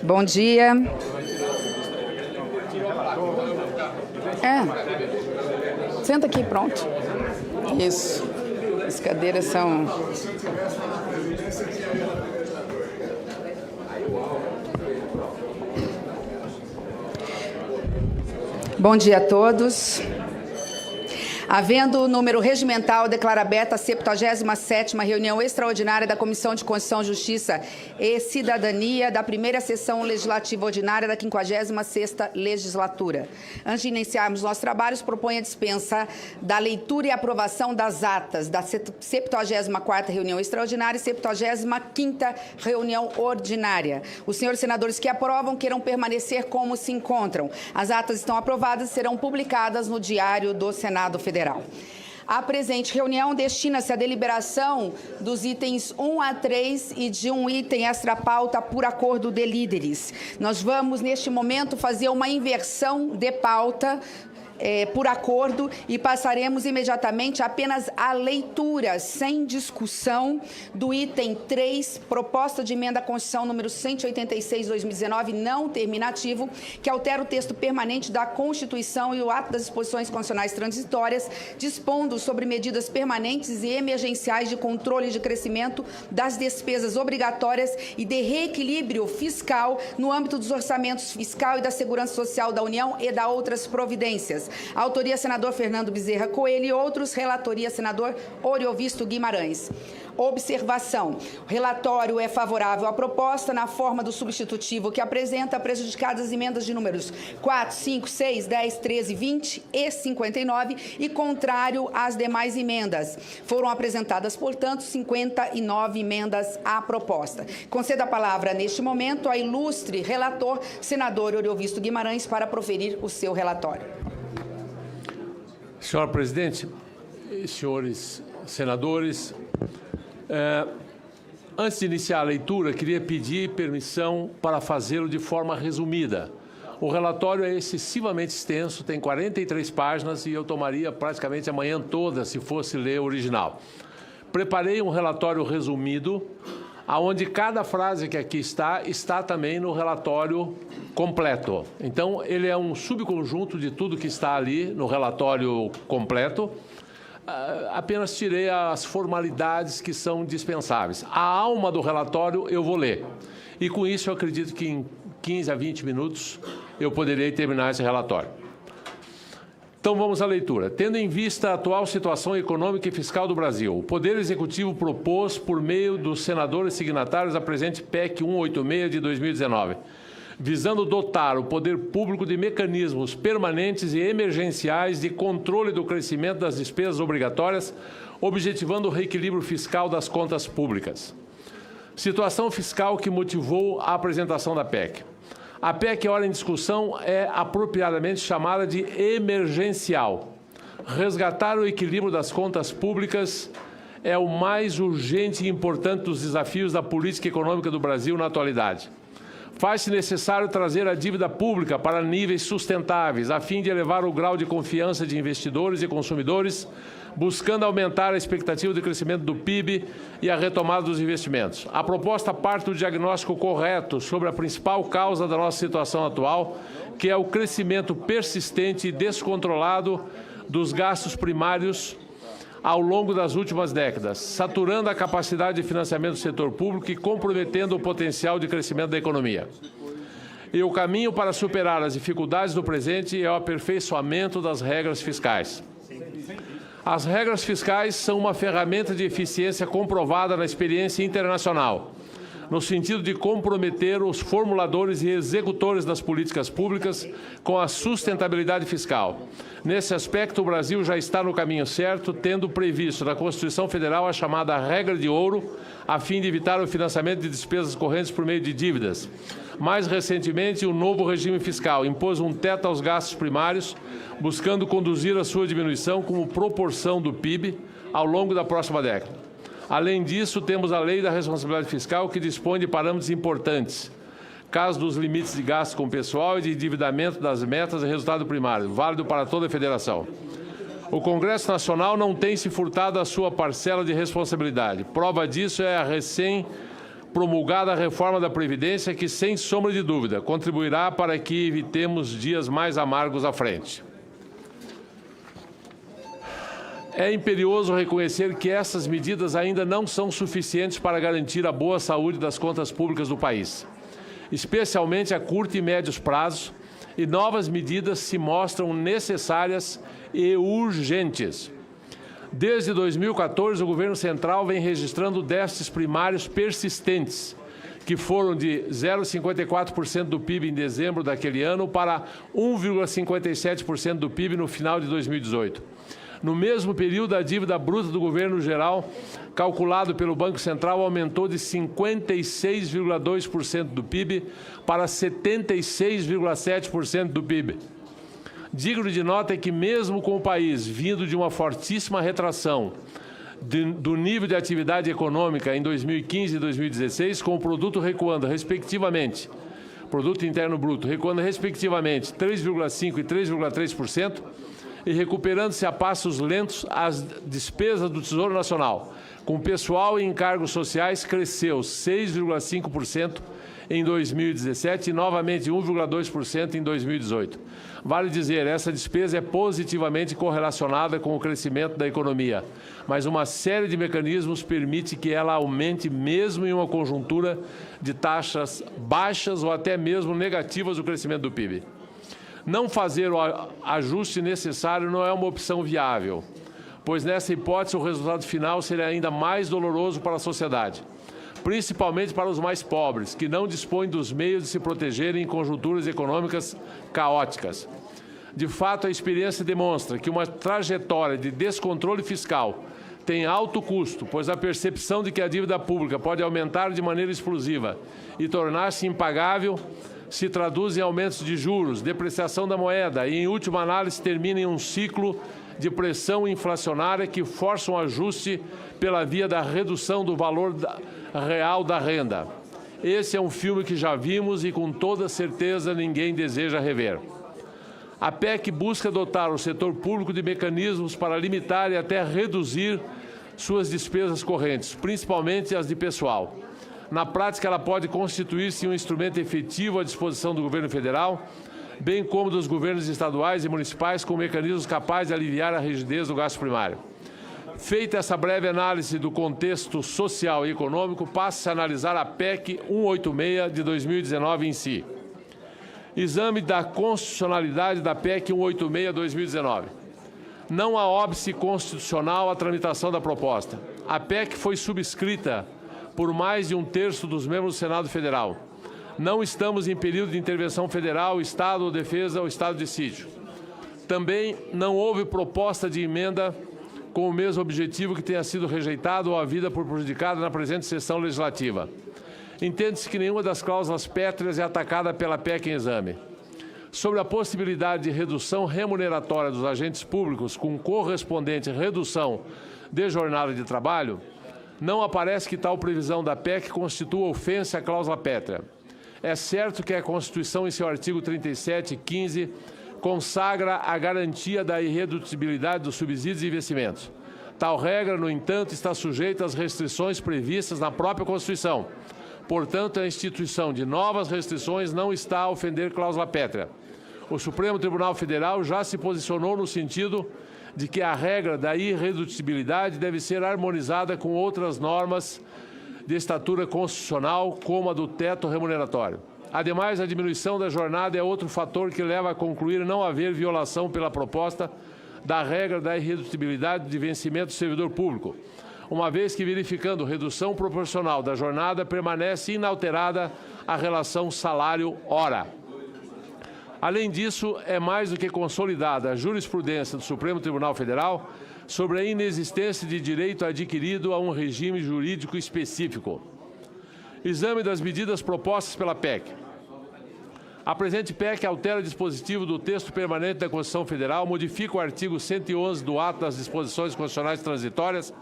Bom dia. Senta aqui, pronto. Isso. As cadeiras são... Bom dia a todos. Havendo o número regimental, declaro aberta a 77ª reunião extraordinária da Comissão de Constituição, Justiça e Cidadania da primeira sessão legislativa ordinária da 56ª legislatura. Antes de iniciarmos nossos trabalhos, proponho a dispensa da leitura e aprovação das atas da 74ª reunião extraordinária e 75ª reunião ordinária. Os senhores senadores que aprovam queiram permanecer como se encontram. As atas estão aprovadas e serão publicadas no Diário do Senado Federal. A presente reunião destina-se à deliberação dos itens 1 a 3 e de um item extra-pauta por acordo de líderes. Nós vamos, neste momento, fazer uma inversão de pauta por acordo e passaremos imediatamente apenas a leitura, sem discussão, do item 3, proposta de emenda à Constituição número 186/2019, não terminativo, que altera o texto permanente da Constituição e o ato das disposições constitucionais transitórias, dispondo sobre medidas permanentes e emergenciais de controle de crescimento das despesas obrigatórias e de reequilíbrio fiscal no âmbito dos orçamentos fiscal e da segurança social da União e da outras providências. Autoria, senador Fernando Bezerra Coelho e outros, relatoria, senador Oriovisto Guimarães. Observação. O relatório é favorável à proposta na forma do substitutivo que apresenta prejudicadas emendas de números 4, 5, 6, 10, 13, 20 e 59 e contrário às demais emendas. Foram apresentadas, portanto, 59 emendas à proposta. Concedo a palavra, neste momento, ao ilustre relator, senador Oriovisto Guimarães, para proferir o seu relatório. Senhora Presidente, senhores senadores, antes de iniciar a leitura, queria pedir permissão para fazê-lo de forma resumida. O relatório é excessivamente extenso, tem 43 páginas e eu tomaria praticamente a manhã toda se fosse ler o original. Preparei um relatório resumido, onde cada frase que aqui está também no relatório completo. Então, ele é um subconjunto de tudo que está ali no relatório completo. Apenas tirei as formalidades que são dispensáveis. A alma do relatório eu vou ler. E, com isso, eu acredito que em 15 a 20 minutos eu poderei terminar esse relatório. Então, vamos à leitura. Tendo em vista a atual situação econômica e fiscal do Brasil, o Poder Executivo propôs, por meio dos senadores signatários, a presente PEC 186 de 2019, visando dotar o poder público de mecanismos permanentes e emergenciais de controle do crescimento das despesas obrigatórias, objetivando o reequilíbrio fiscal das contas públicas. Situação fiscal que motivou a apresentação da PEC. A PEC, ora em discussão, é apropriadamente chamada de emergencial. Resgatar o equilíbrio das contas públicas é o mais urgente e importante dos desafios da política econômica do Brasil na atualidade. Faz-se necessário trazer a dívida pública para níveis sustentáveis, a fim de elevar o grau de confiança de investidores e consumidores, buscando aumentar a expectativa de crescimento do PIB e a retomada dos investimentos. A proposta parte do diagnóstico correto sobre a principal causa da nossa situação atual, que é o crescimento persistente e descontrolado dos gastos primários ao longo das últimas décadas, saturando a capacidade de financiamento do setor público e comprometendo o potencial de crescimento da economia. E o caminho para superar as dificuldades do presente é o aperfeiçoamento das regras fiscais. As regras fiscais são uma ferramenta de eficiência comprovada na experiência internacional, no sentido de comprometer os formuladores e executores das políticas públicas com a sustentabilidade fiscal. Nesse aspecto, o Brasil já está no caminho certo, tendo previsto na Constituição Federal a chamada regra de ouro, a fim de evitar o financiamento de despesas correntes por meio de dívidas. Mais recentemente, o novo regime fiscal impôs um teto aos gastos primários, buscando conduzir a sua diminuição como proporção do PIB ao longo da próxima década. Além disso, temos a Lei da Responsabilidade Fiscal, que dispõe de parâmetros importantes. Caso dos limites de gasto com pessoal e de endividamento das metas e resultado primário, válido para toda a Federação. O Congresso Nacional não tem se furtado a sua parcela de responsabilidade. Prova disso é a recém promulgada a reforma da Previdência que, sem sombra de dúvida, contribuirá para que evitemos dias mais amargos à frente. É imperioso reconhecer que essas medidas ainda não são suficientes para garantir a boa saúde das contas públicas do país, especialmente a curto e médios prazos, e novas medidas se mostram necessárias e urgentes. Desde 2014, o governo central vem registrando déficits primários persistentes, que foram de 0,54% do PIB em dezembro daquele ano para 1,57% do PIB no final de 2018. No mesmo período, a dívida bruta do governo geral, calculado pelo Banco Central, aumentou de 56,2% do PIB para 76,7% do PIB. Digno de nota é que, mesmo com o país vindo de uma fortíssima retração do nível de atividade econômica em 2015 e 2016, com o produto recuando, respectivamente, produto interno bruto, recuando, respectivamente, 3,5% e 3,3%, e recuperando-se a passos lentos as despesas do Tesouro Nacional, com pessoal e encargos sociais, cresceu 6,5% em 2017 e novamente 1,2% em 2018. Vale dizer, essa despesa é positivamente correlacionada com o crescimento da economia, mas uma série de mecanismos permite que ela aumente mesmo em uma conjuntura de taxas baixas ou até mesmo negativas do crescimento do PIB. Não fazer o ajuste necessário não é uma opção viável, pois nessa hipótese o resultado final seria ainda mais doloroso para a sociedade, principalmente para os mais pobres, que não dispõem dos meios de se protegerem em conjunturas econômicas caóticas. De fato, a experiência demonstra que uma trajetória de descontrole fiscal tem alto custo, pois a percepção de que a dívida pública pode aumentar de maneira explosiva e tornar-se impagável se traduz em aumentos de juros, depreciação da moeda e, em última análise, termina em um ciclo de pressão inflacionária que força um ajuste pela via da redução do valor real da renda. Esse é um filme que já vimos e, com toda certeza, ninguém deseja rever. A PEC busca dotar o setor público de mecanismos para limitar e até reduzir suas despesas correntes, principalmente as de pessoal. Na prática, ela pode constituir-se um instrumento efetivo à disposição do governo federal, bem como dos governos estaduais e municipais, com mecanismos capazes de aliviar a rigidez do gasto primário. Feita essa breve análise do contexto social e econômico, passa-se a analisar a PEC 186 de 2019 em si. Exame da constitucionalidade da PEC 186 de 2019. Não há óbice constitucional à tramitação da proposta. A PEC foi subscrita por mais de um terço dos membros do Senado Federal. Não estamos em período de intervenção federal, Estado ou defesa ou Estado de sítio. Também não houve proposta de emenda com o mesmo objetivo que tenha sido rejeitado ou havida por prejudicada na presente sessão legislativa. Entende-se que nenhuma das cláusulas pétreas é atacada pela PEC em exame. Sobre a possibilidade de redução remuneratória dos agentes públicos com correspondente redução de jornada de trabalho, não aparece que tal previsão da PEC constitua ofensa à cláusula pétrea. É certo que a Constituição, em seu artigo 37 e 15, consagra a garantia da irredutibilidade dos subsídios e investimentos. Tal regra, no entanto, está sujeita às restrições previstas na própria Constituição. Portanto, a instituição de novas restrições não está a ofender cláusula pétrea. O Supremo Tribunal Federal já se posicionou no sentido de que a regra da irredutibilidade deve ser harmonizada com outras normas de estatura constitucional, como a do teto remuneratório. Ademais, a diminuição da jornada é outro fator que leva a concluir não haver violação pela proposta da regra da irredutibilidade de vencimento do servidor público, uma vez que, verificando redução proporcional da jornada, permanece inalterada a relação salário-hora. Além disso, é mais do que consolidada a jurisprudência do Supremo Tribunal Federal sobre a inexistência de direito adquirido a um regime jurídico específico. Exame das medidas propostas pela PEC. A presente PEC altera o dispositivo do texto permanente da Constituição Federal, modifica o artigo 111 do Ato das Disposições Constitucionais Transitórias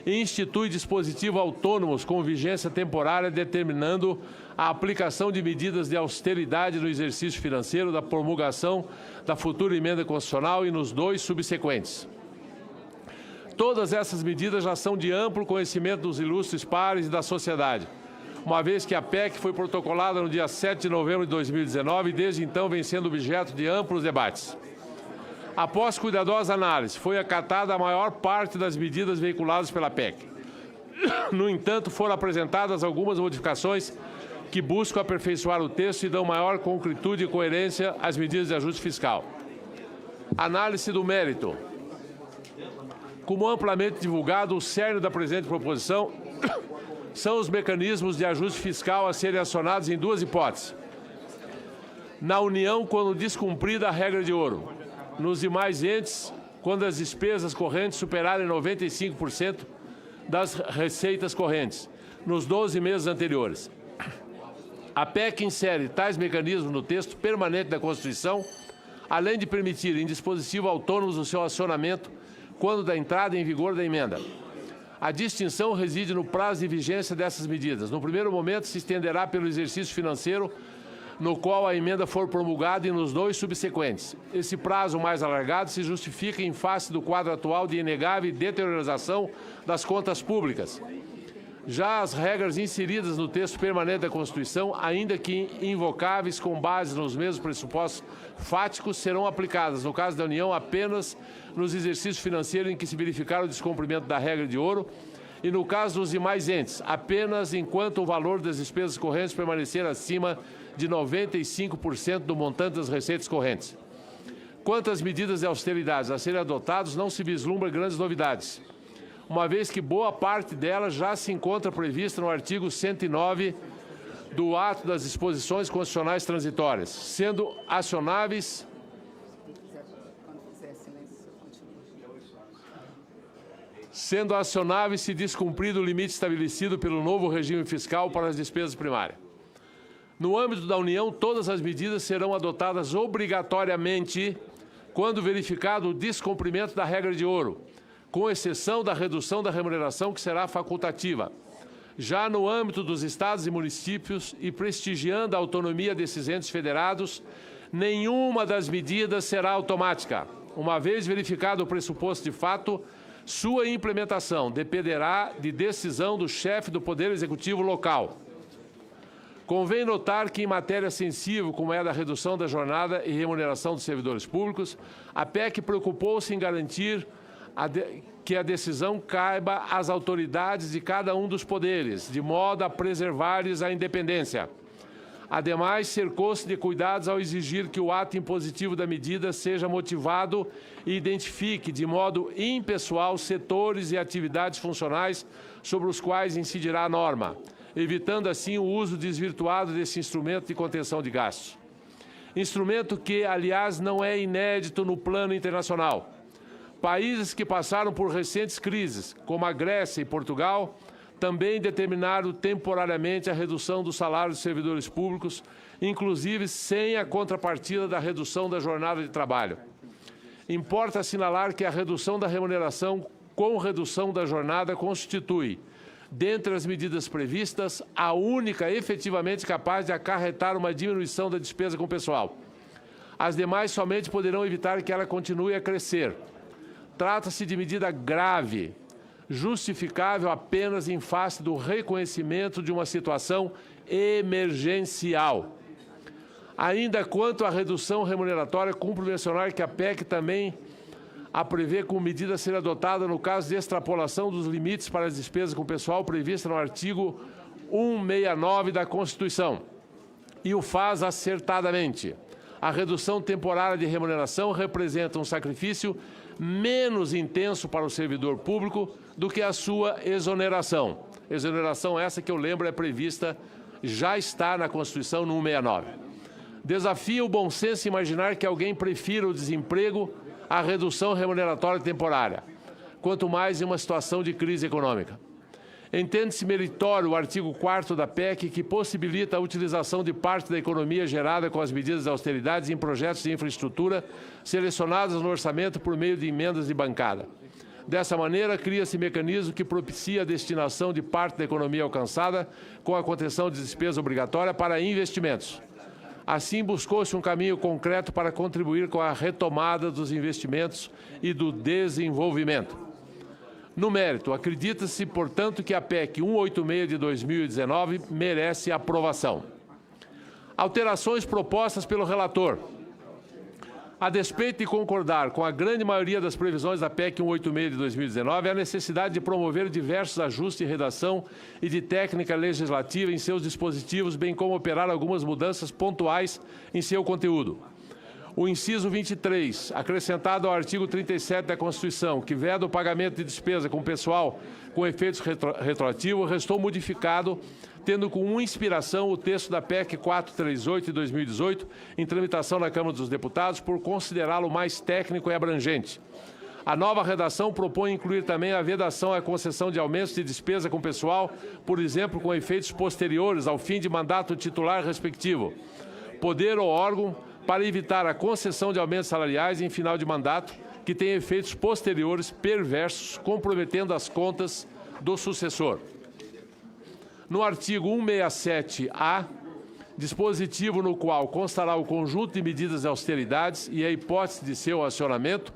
e institui dispositivos autônomos com vigência temporária, determinando a aplicação de medidas de austeridade no exercício financeiro da promulgação da futura emenda constitucional e nos 2 subsequentes. Todas essas medidas já são de amplo conhecimento dos ilustres pares e da sociedade. uma vez que a PEC foi protocolada no dia 7 de novembro de 2019 e desde então vem sendo objeto de amplos debates. Após cuidadosa análise, foi acatada a maior parte das medidas veiculadas pela PEC. No entanto, foram apresentadas algumas modificações que buscam aperfeiçoar o texto e dão maior concretude e coerência às medidas de ajuste fiscal. Análise do mérito. Como amplamente divulgado, o cerne da presente proposição são os mecanismos de ajuste fiscal a serem acionados em duas hipóteses. Na União, quando descumprida a regra de ouro. Nos demais entes, quando as despesas correntes superarem 95% das receitas correntes, nos 12 meses anteriores. A PEC insere tais mecanismos no texto permanente da Constituição, além de permitir em dispositivo autônomos o seu acionamento quando da entrada em vigor da emenda. A distinção reside no prazo de vigência dessas medidas. No primeiro momento, se estenderá pelo exercício financeiro no qual a emenda for promulgada e nos 2 subsequentes. Esse prazo mais alargado se justifica em face do quadro atual de inegável deteriorização das contas públicas. Já as regras inseridas no texto permanente da Constituição, ainda que invocáveis com base nos mesmos pressupostos fáticos, serão aplicadas, no caso da União, apenas nos exercícios financeiros em que se verificar o descumprimento da regra de ouro e, no caso dos demais entes, apenas enquanto o valor das despesas correntes permanecer acima de 95% do montante das receitas correntes. Quanto às medidas de austeridade a serem adotadas, não se vislumbra grandes novidades, uma vez que boa parte delas já se encontra prevista no artigo 109 do ato das disposições constitucionais transitórias, sendo acionáveis se descumprido o limite estabelecido pelo novo regime fiscal para as despesas primárias. No âmbito da União, todas as medidas serão adotadas obrigatoriamente quando verificado o descumprimento da regra de ouro, com exceção da redução da remuneração, que será facultativa. Já no âmbito dos estados e municípios e prestigiando a autonomia desses entes federados, nenhuma das medidas será automática. Uma vez verificado o pressuposto de fato, sua implementação dependerá de decisão do chefe do Poder Executivo local. Convém notar que, em matéria sensível, como é a da redução da jornada e remuneração dos servidores públicos, a PEC preocupou-se em garantir que a decisão caiba às autoridades de cada um dos poderes, de modo a preservar-lhes a independência. Ademais, cercou-se de cuidados ao exigir que o ato impositivo da medida seja motivado e identifique, de modo impessoal, setores e atividades funcionais sobre os quais incidirá a norma, evitando assim o uso desvirtuado desse instrumento de contenção de gastos. Instrumento que, aliás, não é inédito no plano internacional. Países que passaram por recentes crises, como a Grécia e Portugal, também determinaram temporariamente a redução dos salários dos servidores públicos, inclusive sem a contrapartida da redução da jornada de trabalho. Importa assinalar que a redução da remuneração com redução da jornada constitui, dentre as medidas previstas, a única efetivamente capaz de acarretar uma diminuição da despesa com o pessoal. As demais somente poderão evitar que ela continue a crescer. Trata-se de medida grave, justificável apenas em face do reconhecimento de uma situação emergencial. Ainda quanto à redução remuneratória, cumpre mencionar que a PEC também a prevê como medida a ser adotada no caso de extrapolação dos limites para as despesas com pessoal prevista no artigo 169 da Constituição, e o faz acertadamente. A redução temporária de remuneração representa um sacrifício menos intenso para o servidor público do que a sua exoneração. Exoneração essa que eu lembro é prevista, já está na Constituição no 169. Desafia o bom senso imaginar que alguém prefira o desemprego à redução remuneratória temporária, quanto mais em uma situação de crise econômica. Entende-se meritório o artigo 4º da PEC, que possibilita a utilização de parte da economia gerada com as medidas de austeridade em projetos de infraestrutura selecionados no orçamento por meio de emendas de bancada. Dessa maneira, cria-se mecanismo que propicia a destinação de parte da economia alcançada com a contenção de despesa obrigatória para investimentos. Assim, buscou-se um caminho concreto para contribuir com a retomada dos investimentos e do desenvolvimento. No mérito, acredita-se, portanto, que a PEC 186 de 2019 merece aprovação. Alterações propostas pelo relator. A despeito de concordar com a grande maioria das previsões da PEC 186 de 2019, há a necessidade de promover diversos ajustes de redação e de técnica legislativa em seus dispositivos, bem como operar algumas mudanças pontuais em seu conteúdo. O inciso 23, acrescentado ao artigo 37 da Constituição, que veda o pagamento de despesa com pessoal com efeitos retroativos, restou modificado, tendo como inspiração o texto da PEC 438 de 2018, em tramitação na Câmara dos Deputados, por considerá-lo mais técnico e abrangente. A nova redação propõe incluir também a vedação à concessão de aumentos de despesa com pessoal, por exemplo, com efeitos posteriores ao fim de mandato titular respectivo, poder ou órgão, para evitar a concessão de aumentos salariais em final de mandato, que tem efeitos posteriores perversos, comprometendo as contas do sucessor. No artigo 167-A, dispositivo no qual constará o conjunto de medidas de austeridades e a hipótese de seu acionamento,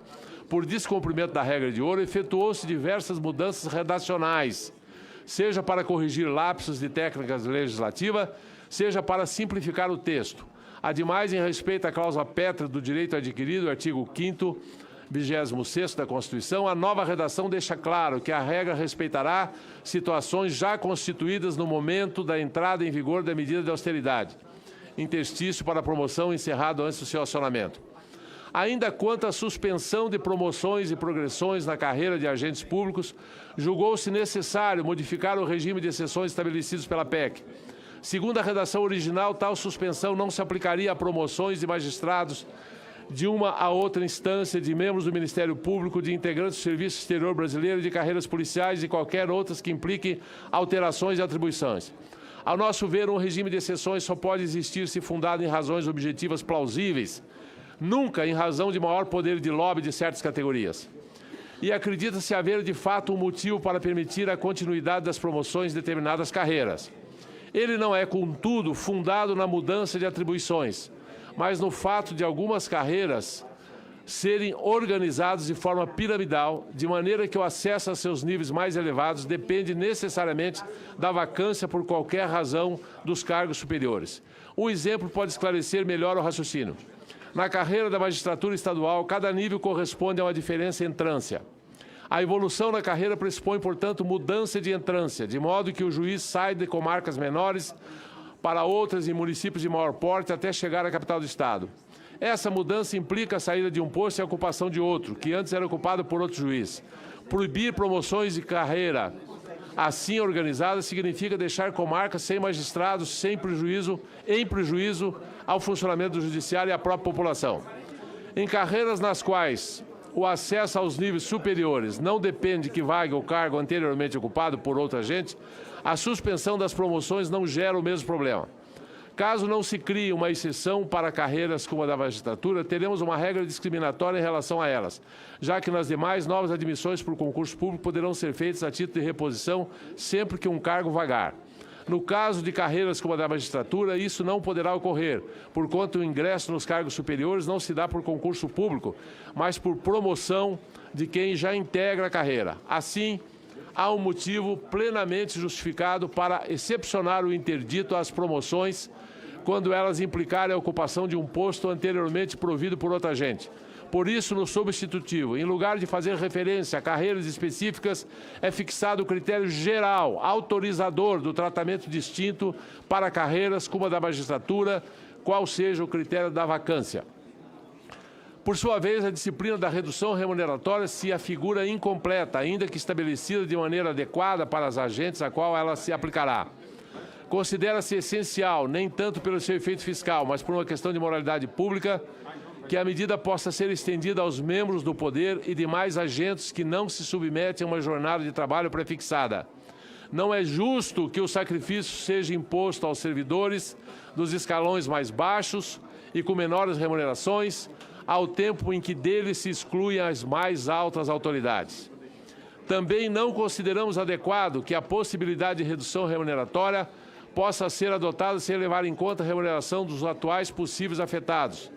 por descumprimento da regra de ouro, efetuou-se diversas mudanças redacionais, seja para corrigir lapsos de técnicas legislativas, seja para simplificar o texto. Ademais, em respeito à cláusula pétrea do direito adquirido, artigo 5º, 26º da Constituição, a nova redação deixa claro que a regra respeitará situações já constituídas no momento da entrada em vigor da medida de austeridade, interstício para a promoção encerrado antes do seu acionamento. Ainda quanto à suspensão de promoções e progressões na carreira de agentes públicos, julgou-se necessário modificar o regime de exceções estabelecidos pela PEC. Segundo a redação original, tal suspensão não se aplicaria a promoções de magistrados de uma a outra instância, de membros do Ministério Público, de integrantes do Serviço Exterior Brasileiro, de carreiras policiais e qualquer outras que impliquem alterações de atribuições. Ao nosso ver, um regime de exceções só pode existir se fundado em razões objetivas plausíveis, nunca em razão de maior poder de lobby de certas categorias. E acredita-se haver, de fato, um motivo para permitir a continuidade das promoções de determinadas carreiras. Ele não é, contudo, fundado na mudança de atribuições, mas no fato de algumas carreiras serem organizadas de forma piramidal, de maneira que o acesso a seus níveis mais elevados depende necessariamente da vacância por qualquer razão dos cargos superiores. Um exemplo pode esclarecer melhor o raciocínio. Na carreira da magistratura estadual, cada nível corresponde a uma diferença em entrância. A evolução na carreira pressupõe, portanto, mudança de entrância, de modo que o juiz sai de comarcas menores para outras em municípios de maior porte até chegar à capital do Estado. Essa mudança implica a saída de um posto e a ocupação de outro, que antes era ocupado por outro juiz. Proibir promoções de carreira assim organizadas significa deixar comarcas sem magistrados, em prejuízo ao funcionamento do judiciário e à própria população. Em carreiras nas quais o acesso aos níveis superiores não depende que vague o cargo anteriormente ocupado por outra agente, a suspensão das promoções não gera o mesmo problema. Caso não se crie uma exceção para carreiras como a da magistratura, teremos uma regra discriminatória em relação a elas, já que nas demais novas admissões por concurso público poderão ser feitas a título de reposição sempre que um cargo vagar. No caso de carreiras como a da magistratura, isso não poderá ocorrer, porquanto o ingresso nos cargos superiores não se dá por concurso público, mas por promoção de quem já integra a carreira. Assim, há um motivo plenamente justificado para excepcionar o interdito às promoções quando elas implicarem a ocupação de um posto anteriormente provido por outra agente. Por isso, no substitutivo, em lugar de fazer referência a carreiras específicas, é fixado o critério geral, autorizador do tratamento distinto para carreiras como a da magistratura, qual seja o critério da vacância. Por sua vez, a disciplina da redução remuneratória se afigura incompleta, ainda que estabelecida de maneira adequada para as agentes a qual ela se aplicará. Considera-se essencial, nem tanto pelo seu efeito fiscal, mas por uma questão de moralidade pública, que a medida possa ser estendida aos membros do poder e demais agentes que não se submetem a uma jornada de trabalho prefixada. Não é justo que o sacrifício seja imposto aos servidores dos escalões mais baixos e com menores remunerações, ao tempo em que deles se excluem as mais altas autoridades. Também não consideramos adequado que a possibilidade de redução remuneratória possa ser adotada sem levar em conta a remuneração dos atuais possíveis afetados.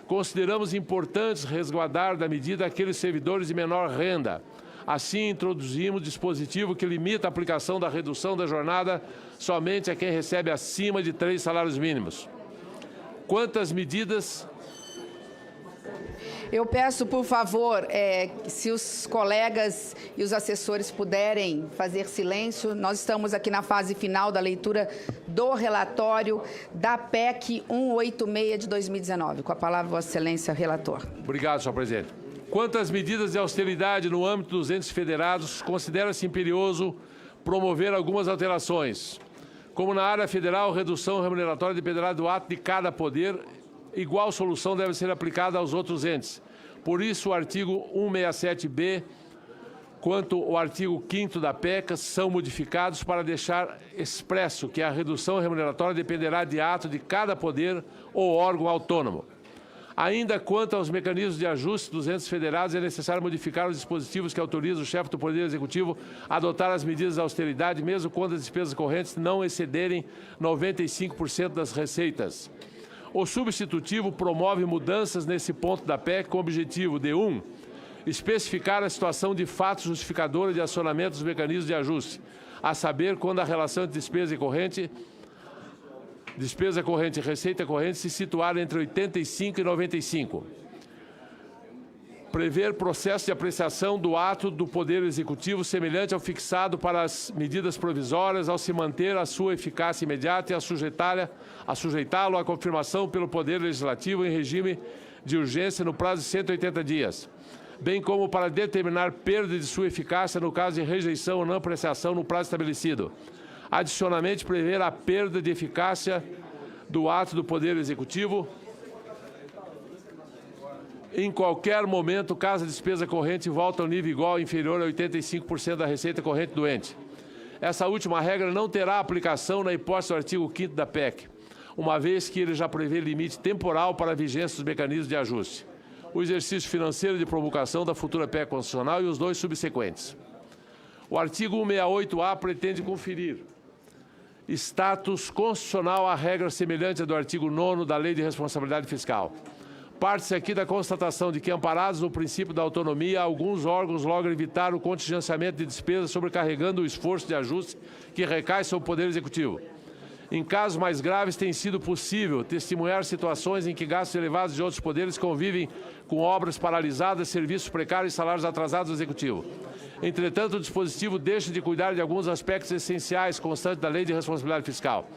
Consideramos importante resguardar da medida aqueles servidores de menor renda, Assim, introduzimos dispositivo que limita a aplicação da redução da jornada somente a quem recebe acima de 3 salários mínimos. Quantas medidas... Eu peço, por favor, se os colegas e os assessores puderem fazer silêncio. Nós estamos aqui na fase final da leitura do relatório da PEC 186 de 2019. Com a palavra, Vossa Excelência, relator. Obrigado, senhor presidente. Quanto às medidas de austeridade no âmbito dos entes federados, considera-se imperioso promover algumas alterações. Como na área federal, redução remuneratória dependerá do ato de cada poder. Igual solução deve ser aplicada aos outros entes. Por isso, o artigo 167b, quanto o artigo 5º da PEC, são modificados para deixar expresso que a redução remuneratória dependerá de ato de cada poder ou órgão autônomo. Ainda quanto aos mecanismos de ajuste dos entes federados, é necessário modificar os dispositivos que autorizam o chefe do Poder Executivo a adotar as medidas de austeridade, mesmo quando as despesas correntes não excederem 95% das receitas. O substitutivo promove mudanças nesse ponto da PEC com o objetivo de 1. Especificar a situação de fato justificadora de acionamento dos mecanismos de ajuste, a saber, quando a relação entre despesa corrente e receita corrente se situar entre 85 e 95. Prever processo de apreciação do ato do Poder Executivo semelhante ao fixado para as medidas provisórias, ao se manter a sua eficácia imediata e a sujeitá-lo à confirmação pelo Poder Legislativo em regime de urgência no prazo de 180 dias, bem como para determinar perda de sua eficácia no caso de rejeição ou não apreciação no prazo estabelecido. Adicionalmente, prever a perda de eficácia do ato do Poder Executivo em qualquer momento, caso a despesa corrente volta ao nível igual ou inferior a 85% da receita corrente do ente. Essa última regra não terá aplicação na hipótese do artigo 5º da PEC, uma vez que ele já prevê limite temporal para a vigência dos mecanismos de ajuste, o exercício financeiro de promulgação da futura PEC constitucional e os 2 subsequentes. O artigo 168-A pretende conferir status constitucional à regra semelhante à do artigo 9º da Lei de Responsabilidade Fiscal. Parte-se aqui da constatação de que, amparados no princípio da autonomia, alguns órgãos logram evitar o contingenciamento de despesas, sobrecarregando o esforço de ajuste que recai sobre o Poder Executivo. Em casos mais graves, tem sido possível testemunhar situações em que gastos elevados de outros poderes convivem com obras paralisadas, serviços precários e salários atrasados do Executivo. Entretanto, o dispositivo deixa de cuidar de alguns aspectos essenciais constantes da Lei de Responsabilidade Fiscal.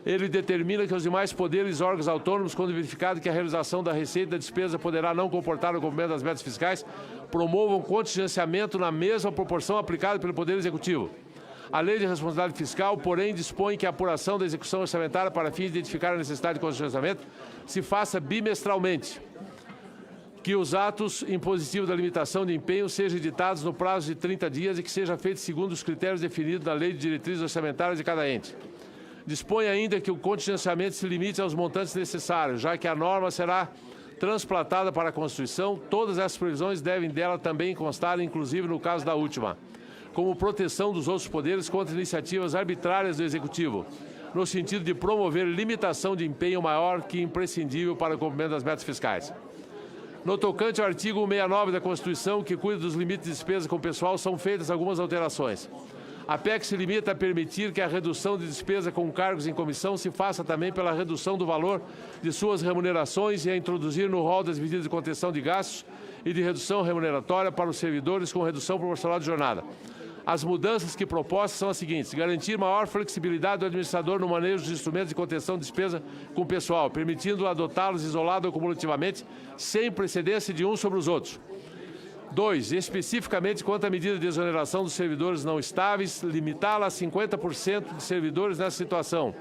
Ele determina que os demais poderes e órgãos autônomos, quando verificado que a realização da receita e da despesa poderá não comportar o cumprimento das metas fiscais, promovam contingenciamento na mesma proporção aplicada pelo Poder Executivo. A Lei de Responsabilidade Fiscal, porém, dispõe que a apuração da execução orçamentária para fim de identificar a necessidade de contingenciamento se faça bimestralmente, que os atos impositivos da limitação de empenho sejam editados no prazo de 30 dias e que seja feito segundo os critérios definidos na Lei de Diretrizes Orçamentárias de cada ente. Dispõe ainda que o contingenciamento se limite aos montantes necessários, já que a norma será transplantada para a Constituição. Todas essas previsões devem dela também constar, inclusive no caso da última, como proteção dos outros poderes contra iniciativas arbitrárias do Executivo, no sentido de promover limitação de empenho maior que imprescindível para o cumprimento das metas fiscais. No tocante ao artigo 169 da Constituição, que cuida dos limites de despesa com o pessoal, são feitas algumas alterações. A PEC se limita a permitir que a redução de despesa com cargos em comissão se faça também pela redução do valor de suas remunerações e a introduzir no rol das medidas de contenção de gastos e de redução remuneratória para os servidores com redução proporcional de jornada. As mudanças que propostas são as seguintes: garantir maior flexibilidade do administrador no manejo dos instrumentos de contenção de despesa com o pessoal, permitindo adotá-los isolado ou cumulativamente, sem precedência de uns sobre os outros. 2. Especificamente quanto à medida de exoneração dos servidores não estáveis, limitá-la a 50% de servidores nessa situação,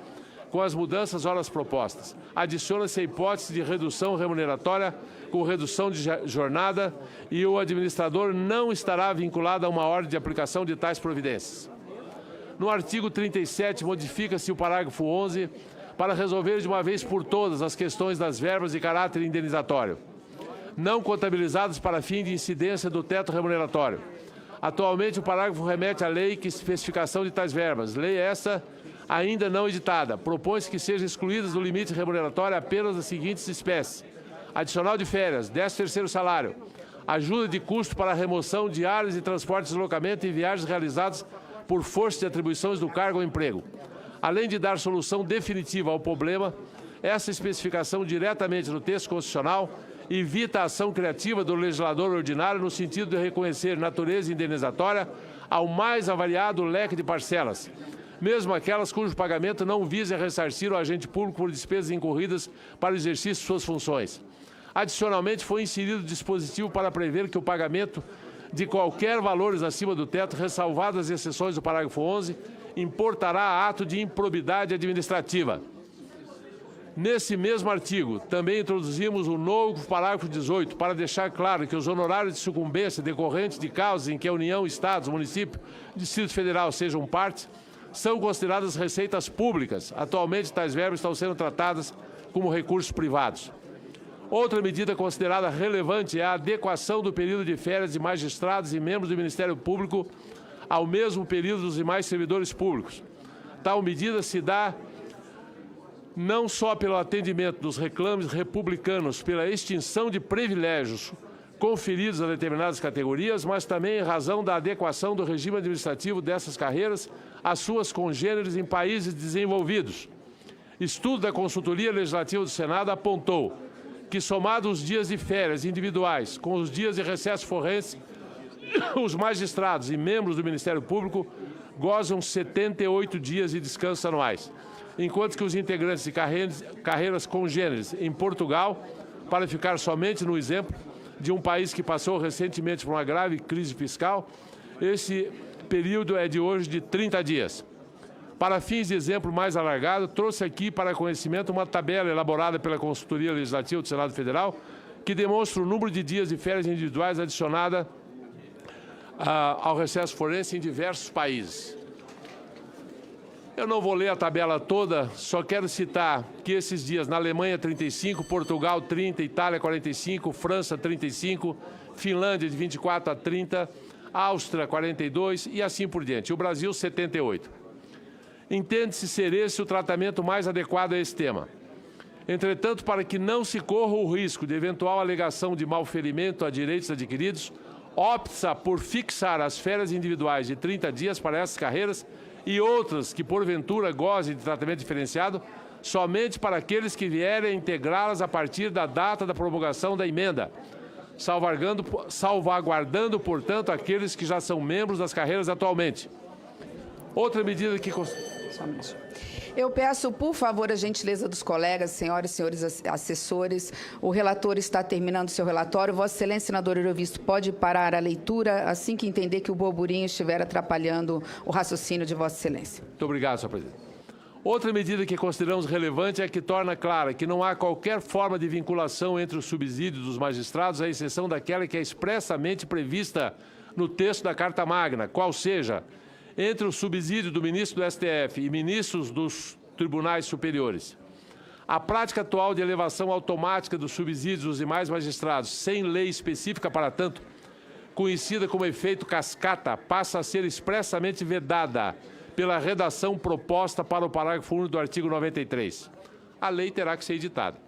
com as mudanças horas propostas. Adiciona-se a hipótese de redução remuneratória com redução de jornada e o administrador não estará vinculado a uma ordem de aplicação de tais providências. No artigo 37, modifica-se o parágrafo 11 para resolver de uma vez por todas as questões das verbas de caráter indenizatório, não contabilizadas para fim de incidência do teto remuneratório. Atualmente, o parágrafo remete à lei que especificação de tais verbas. Lei essa ainda não editada. Propõe-se que sejam excluídas do limite remuneratório apenas as seguintes espécies: adicional de férias, 13º salário, ajuda de custo para a remoção de áreas de transporte e deslocamento em viagens realizadas por força de atribuições do cargo ao emprego. Além de dar solução definitiva ao problema, essa especificação diretamente no texto constitucional evita a ação criativa do legislador ordinário no sentido de reconhecer natureza indenizatória ao mais avariado leque de parcelas, mesmo aquelas cujo pagamento não vise a ressarcir o agente público por despesas incorridas para o exercício de suas funções. Adicionalmente, foi inserido dispositivo para prever que o pagamento de qualquer valores acima do teto, ressalvadas as exceções do parágrafo 11, importará ato de improbidade administrativa. Nesse mesmo artigo, também introduzimos o novo parágrafo 18 para deixar claro que os honorários de sucumbência decorrentes de causas em que a União, Estados, município e Distrito Federal sejam partes, são consideradas receitas públicas. Atualmente, tais verbas estão sendo tratadas como recursos privados. Outra medida considerada relevante é a adequação do período de férias de magistrados e membros do Ministério Público ao mesmo período dos demais servidores públicos. Tal medida se dá não só pelo atendimento dos reclames republicanos pela extinção de privilégios conferidos a determinadas categorias, mas também em razão da adequação do regime administrativo dessas carreiras às suas congêneres em países desenvolvidos. Estudo da Consultoria Legislativa do Senado apontou que, somados os dias de férias individuais com os dias de recesso forense, os magistrados e membros do Ministério Público gozam 78 dias de descanso anuais, enquanto que os integrantes de carreiras congêneres em Portugal, para ficar somente no exemplo de um país que passou recentemente por uma grave crise fiscal, esse período é de hoje de 30 dias. Para fins de exemplo mais alargado, trouxe aqui para conhecimento uma tabela elaborada pela Consultoria Legislativa do Senado Federal que demonstra o número de dias de férias individuais adicionada ao recesso forense em diversos países. Eu não vou ler a tabela toda, só quero citar que esses dias na Alemanha 35, Portugal 30, Itália 45, França 35, Finlândia de 24 a 30, Áustria 42 e assim por diante. O Brasil 78. Entende-se ser esse o tratamento mais adequado a esse tema. Entretanto, para que não se corra o risco de eventual alegação de malferimento a direitos adquiridos, opta por fixar as férias individuais de 30 dias para essas carreiras e outras que, porventura, gozem de tratamento diferenciado, somente para aqueles que vierem a integrá-las a partir da data da promulgação da emenda, salvaguardando, portanto, aqueles que já são membros das carreiras atualmente. Outra medida que... Eu peço, por favor, a gentileza dos colegas, senhoras e senhores assessores. O relator está terminando seu relatório. Vossa Excelência, senador Eurovisto, pode parar a leitura assim que entender que o burburinho estiver atrapalhando o raciocínio de Vossa Excelência. Muito obrigado, senhor presidente. Outra medida que consideramos relevante é que torna clara que não há qualquer forma de vinculação entre o subsídio dos magistrados, à exceção daquela que é expressamente prevista no texto da Carta Magna, qual seja entre o subsídio do ministro do STF e ministros dos tribunais superiores. A prática atual de elevação automática dos subsídios dos demais magistrados, sem lei específica para tanto, conhecida como efeito cascata, passa a ser expressamente vedada pela redação proposta para o parágrafo 1º do artigo 93. A lei terá que ser editada.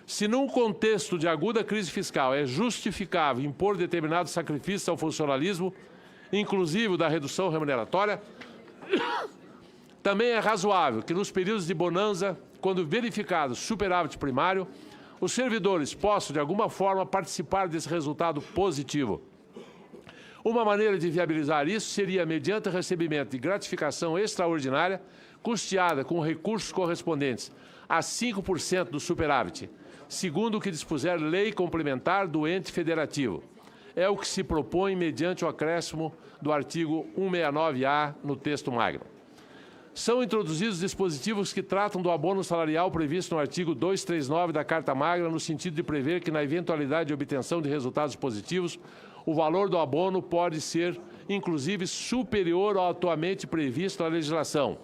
Se num contexto de aguda crise fiscal é justificável impor determinados sacrifícios ao funcionalismo, inclusive da redução remuneratória, também é razoável que nos períodos de bonança, quando verificado superávit primário, os servidores possam, de alguma forma, participar desse resultado positivo. Uma maneira de viabilizar isso seria mediante o recebimento de gratificação extraordinária, custeada com recursos correspondentes a 5% do superávit, segundo o que dispuser lei complementar do ente federativo. É o que se propõe mediante o acréscimo do artigo 169-A no texto magno. São introduzidos dispositivos que tratam do abono salarial previsto no artigo 239 da Carta Magna, no sentido de prever que, na eventualidade de obtenção de resultados positivos, o valor do abono pode ser, inclusive, superior ao atualmente previsto na legislação.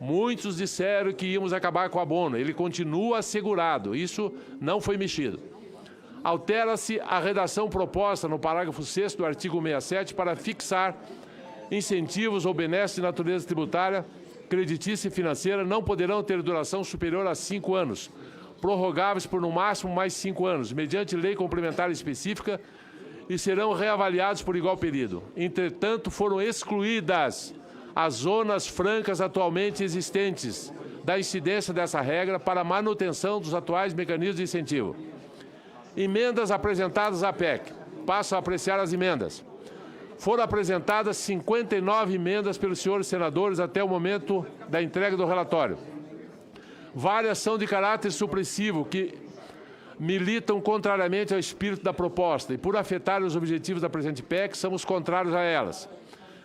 Muitos disseram que íamos acabar com o abono. Ele continua assegurado. Isso não foi mexido. Altera-se a redação proposta no parágrafo 6º do artigo 67 para fixar incentivos ou benesses de natureza tributária, creditícia e financeira não poderão ter duração superior a 5 anos, prorrogáveis por no máximo mais 5 anos, mediante lei complementar específica, e serão reavaliados por igual período. Entretanto, foram excluídas as zonas francas atualmente existentes da incidência dessa regra para a manutenção dos atuais mecanismos de incentivo. Emendas apresentadas à PEC. Passo a apreciar as emendas. Foram apresentadas 59 emendas pelos senhores senadores até o momento da entrega do relatório. Várias são de caráter supressivo, que militam contrariamente ao espírito da proposta e, por afetar os objetivos da presente PEC, somos contrários a elas.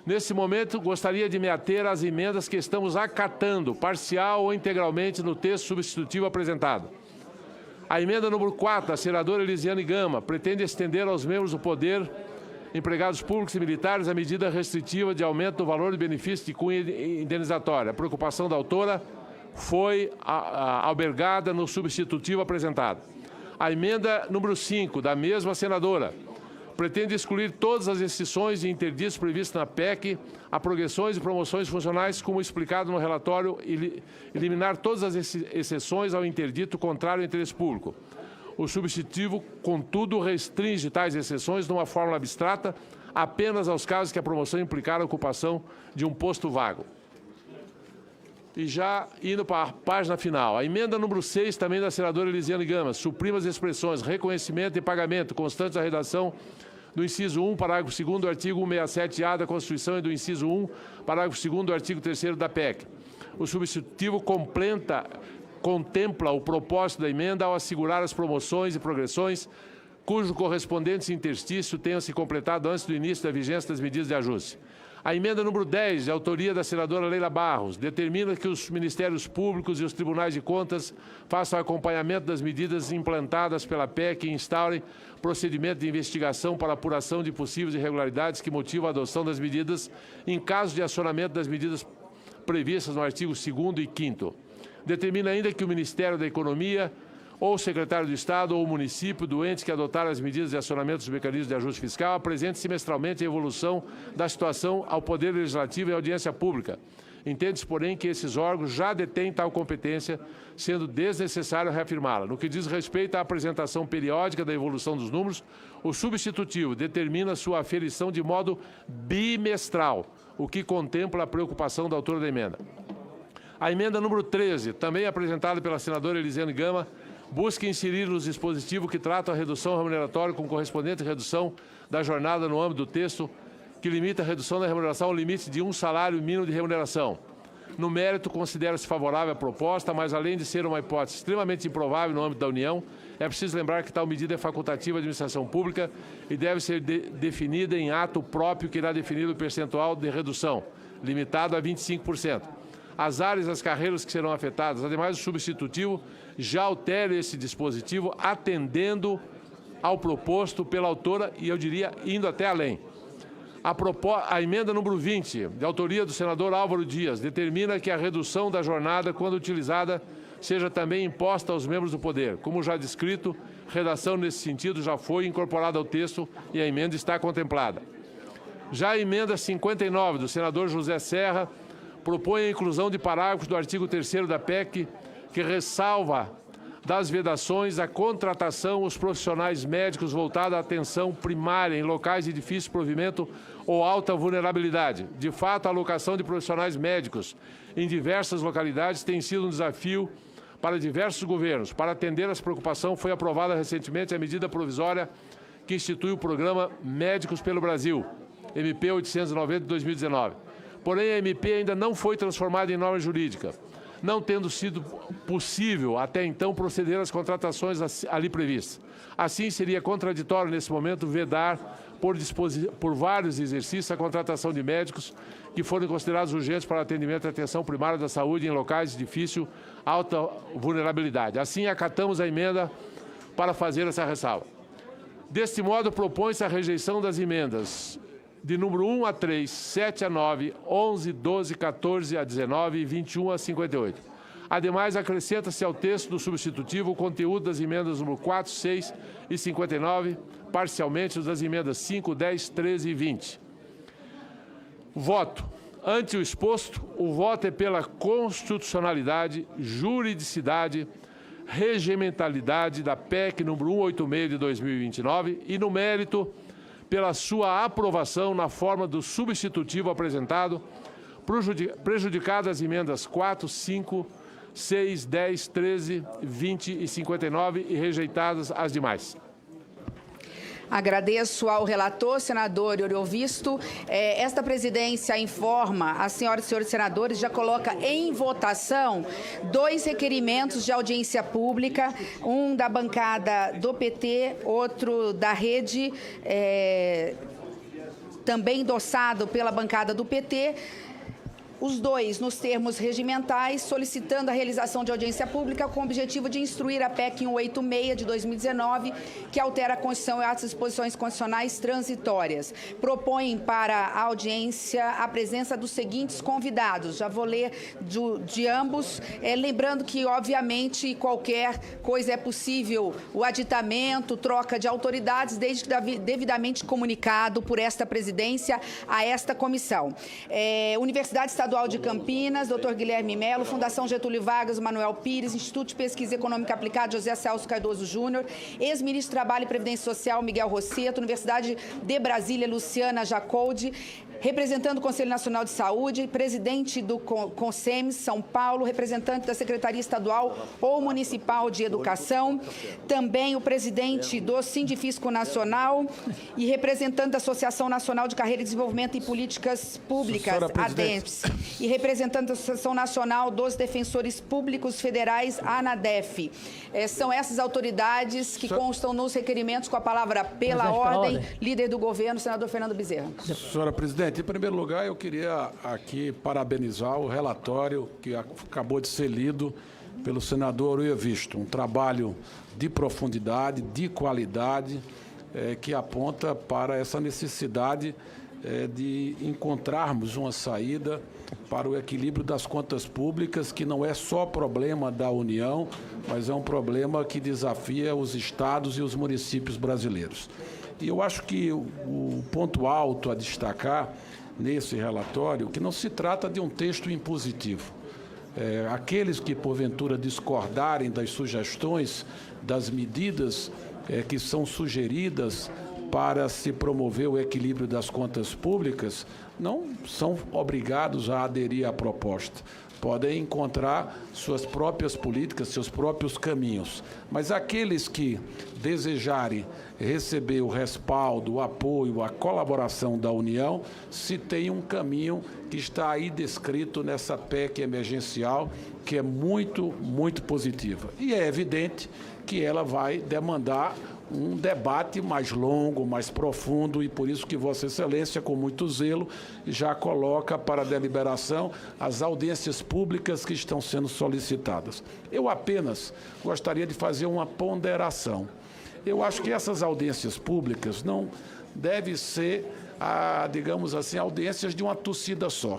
Nesse momento, gostaria de me ater às emendas que estamos acatando, parcial ou integralmente, no texto substitutivo apresentado. A emenda número 4, da senadora Elisiane Gama, pretende estender aos membros do poder, empregados públicos e militares, a medida restritiva de aumento do valor de benefício de cunha indenizatória. A preocupação da autora foi albergada no substitutivo apresentado. A emenda número 5, da mesma senadora, pretende excluir todas as exceções e interditos previstos na PEC a progressões e promoções funcionais, como explicado no relatório, e eliminar todas as exceções ao interdito contrário ao interesse público. O substitutivo, contudo, restringe tais exceções de uma forma abstrata apenas aos casos que a promoção implicar a ocupação de um posto vago. E já indo para a página final, a emenda número 6, também da senadora Elisiane Gama, suprime as expressões reconhecimento e pagamento constantes da redação do inciso 1, parágrafo 2º do artigo 167-A da Constituição e do inciso 1, parágrafo 2º do artigo 3º da PEC. O substitutivo contempla o propósito da emenda ao assegurar as promoções e progressões cujo correspondente interstício tenha se completado antes do início da vigência das medidas de ajuste. A emenda número 10, de autoria da senadora Leila Barros, determina que os Ministérios Públicos e os Tribunais de Contas façam acompanhamento das medidas implantadas pela PEC e instaurem procedimento de investigação para apuração de possíveis irregularidades que motivam a adoção das medidas em caso de acionamento das medidas previstas no artigo 2º e 5º. Determina ainda que o Ministério da Economia ou o secretário de Estado ou o município do ente que adotar as medidas de acionamento dos mecanismos de ajuste fiscal apresente semestralmente a evolução da situação ao Poder Legislativo e à audiência pública. Entende-se, porém, que esses órgãos já detêm tal competência, sendo desnecessário reafirmá-la. No que diz respeito à apresentação periódica da evolução dos números, o substitutivo determina sua aferição de modo bimestral, o que contempla a preocupação da autora da emenda. A emenda número 13, também apresentada pela senadora Elisiane Gama, busca inserir no dispositivo que trata a redução remuneratória com correspondente redução da jornada no âmbito do texto, que limita a redução da remuneração ao limite de um salário mínimo de remuneração. No mérito, considera-se favorável a proposta, mas além de ser uma hipótese extremamente improvável no âmbito da União, é preciso lembrar que tal medida é facultativa à administração pública e deve ser definida em ato próprio que irá definir o percentual de redução, limitado a 25%. As áreas das carreiras que serão afetadas. Ademais, o substitutivo já altera esse dispositivo, atendendo ao proposto pela autora e, eu diria, indo até além. A emenda número 20, de autoria do senador Álvaro Dias, determina que a redução da jornada, quando utilizada, seja também imposta aos membros do poder. Como já descrito, redação nesse sentido já foi incorporada ao texto e a emenda está contemplada. Já a emenda 59, do senador José Serra, propõe a inclusão de parágrafos do artigo 3º da PEC que ressalva das vedações à contratação os profissionais médicos voltada à atenção primária em locais de difícil provimento ou alta vulnerabilidade. De fato, a alocação de profissionais médicos em diversas localidades tem sido um desafio para diversos governos. Para atender essa preocupação, foi aprovada recentemente a medida provisória que institui o programa Médicos pelo Brasil, MP 890 de 2019. Porém, a MP ainda não foi transformada em norma jurídica, não tendo sido possível, até então, proceder às contratações ali previstas. Assim, seria contraditório, nesse momento, vedar, por vários exercícios, a contratação de médicos que forem considerados urgentes para atendimento e atenção primária da saúde em locais de difícil, alta vulnerabilidade. Assim, acatamos a emenda para fazer essa ressalva. Deste modo, propõe-se a rejeição das emendas de número 1 a 3, 7 a 9, 11, 12, 14 a 19 e 21 a 58. Ademais, acrescenta-se ao texto do substitutivo o conteúdo das emendas número 4, 6 e 59, parcialmente das emendas 5, 10, 13 e 20. Voto. Ante o exposto, o voto é pela constitucionalidade, juridicidade, regimentalidade da PEC número 186 de 2029 e, no mérito, pela sua aprovação na forma do substitutivo apresentado, prejudicadas as emendas 4, 5, 6, 10, 13, 20 e 59 e rejeitadas as demais. Agradeço ao relator, senador Oriovisto. Esta presidência informa as senhoras e senhores senadores, já coloca em votação 2 requerimentos de audiência pública, um da bancada do PT, outro da Rede, também endossado pela bancada do PT. Os 2 nos termos regimentais, solicitando a realização de audiência pública com o objetivo de instruir a PEC 186 de 2019, que altera a Constituição e as disposições constitucionais transitórias. Propõem para a audiência a presença dos seguintes convidados. Já vou ler de ambos, lembrando que, obviamente, qualquer coisa é possível, o aditamento, troca de autoridades, desde que devidamente comunicado por esta presidência a esta comissão. Universidade Estadual de Campinas, Dr. Guilherme Melo, Fundação Getúlio Vargas, Manuel Pires, Instituto de Pesquisa Econômica Aplicada, José Celso Cardoso Júnior, ex-ministro do Trabalho e Previdência Social, Miguel Rosseto, Universidade de Brasília, Luciana Jacoldi, representando o Conselho Nacional de Saúde, presidente do CONSEMS, São Paulo, representante da Secretaria Estadual ou Municipal de Educação, também o presidente do Sindifisco Nacional e representante da Associação Nacional de Carreira, Desenvolvimento e Políticas Públicas, ADEPS, e representante da Associação Nacional dos Defensores Públicos Federais, ANADEF. São essas autoridades que constam nos requerimentos. Com a palavra pela ordem, líder do governo, senador Fernando Bezerra. Senhora presidente, em primeiro lugar, eu queria aqui parabenizar o relatório que acabou de ser lido pelo senador Oriovisto. Um trabalho de profundidade, de qualidade, que aponta para essa necessidade de encontrarmos uma saída para o equilíbrio das contas públicas, que não é só problema da União, mas é um problema que desafia os estados e os municípios brasileiros. E eu acho que o ponto alto a destacar nesse relatório, que não se trata de um texto impositivo. Aqueles que, porventura, discordarem das sugestões, das medidas que são sugeridas para se promover o equilíbrio das contas públicas, não são obrigados a aderir à proposta. Podem encontrar suas próprias políticas, seus próprios caminhos. Mas aqueles que desejarem receber o respaldo, o apoio, a colaboração da União, se tem um caminho que está aí descrito nessa PEC emergencial, que é muito, muito positiva. E é evidente que ela vai demandar um debate mais longo, mais profundo, e por isso que Vossa Excelência, com muito zelo, já coloca para deliberação as audiências públicas que estão sendo solicitadas. Eu apenas gostaria de fazer uma ponderação. Eu acho que essas audiências públicas não devem ser, digamos assim, audiências de uma torcida só.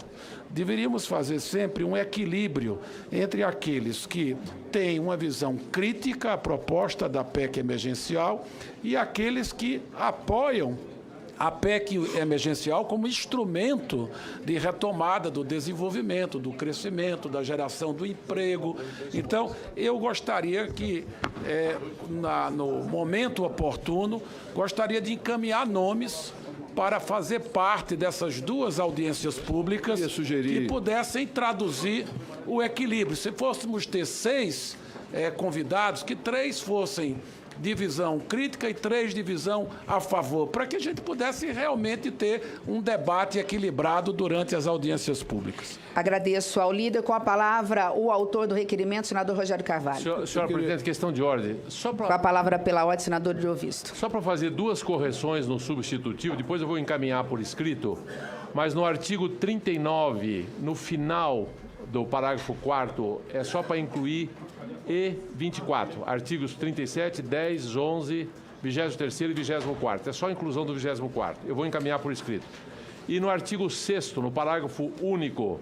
Deveríamos fazer sempre um equilíbrio entre aqueles que têm uma visão crítica à proposta da PEC emergencial e aqueles que apoiam a PEC emergencial como instrumento de retomada do desenvolvimento, do crescimento, da geração do emprego. Então, eu gostaria que, no momento oportuno, gostaria de encaminhar nomes para fazer parte dessas 2 audiências públicas que pudessem traduzir o equilíbrio. Se fôssemos ter 6 convidados, que 3 fossem de visão crítica e 3 de visão a favor, para que a gente pudesse realmente ter um debate equilibrado durante as audiências públicas. Agradeço ao líder. Com a palavra, o autor do requerimento, senador Rogério Carvalho. Senhora presidente, questão de ordem. Com a palavra pela ordem, senador Oriovisto. Só para fazer 2 correções no substitutivo, depois eu vou encaminhar por escrito, mas no artigo 39, no final do parágrafo 4º, é só para incluir e 24, artigos 37, 10, 11, 23º e 24º. É só a inclusão do 24º. Eu vou encaminhar por escrito. E no artigo 6º, no parágrafo único,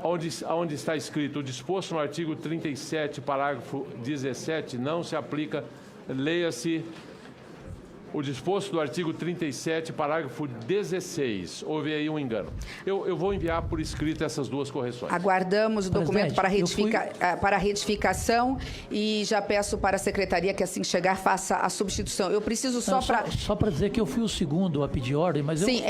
onde está escrito o disposto no artigo 37, parágrafo 17, não se aplica, leia-se, o disposto do artigo 37, parágrafo 16. Houve aí um engano. Eu vou enviar por escrito essas duas correções. Aguardamos o documento para retificação e já peço para a secretaria que, assim que chegar, faça a substituição. Eu preciso só para... Só para dizer que eu fui o segundo a pedir ordem, mas Sim,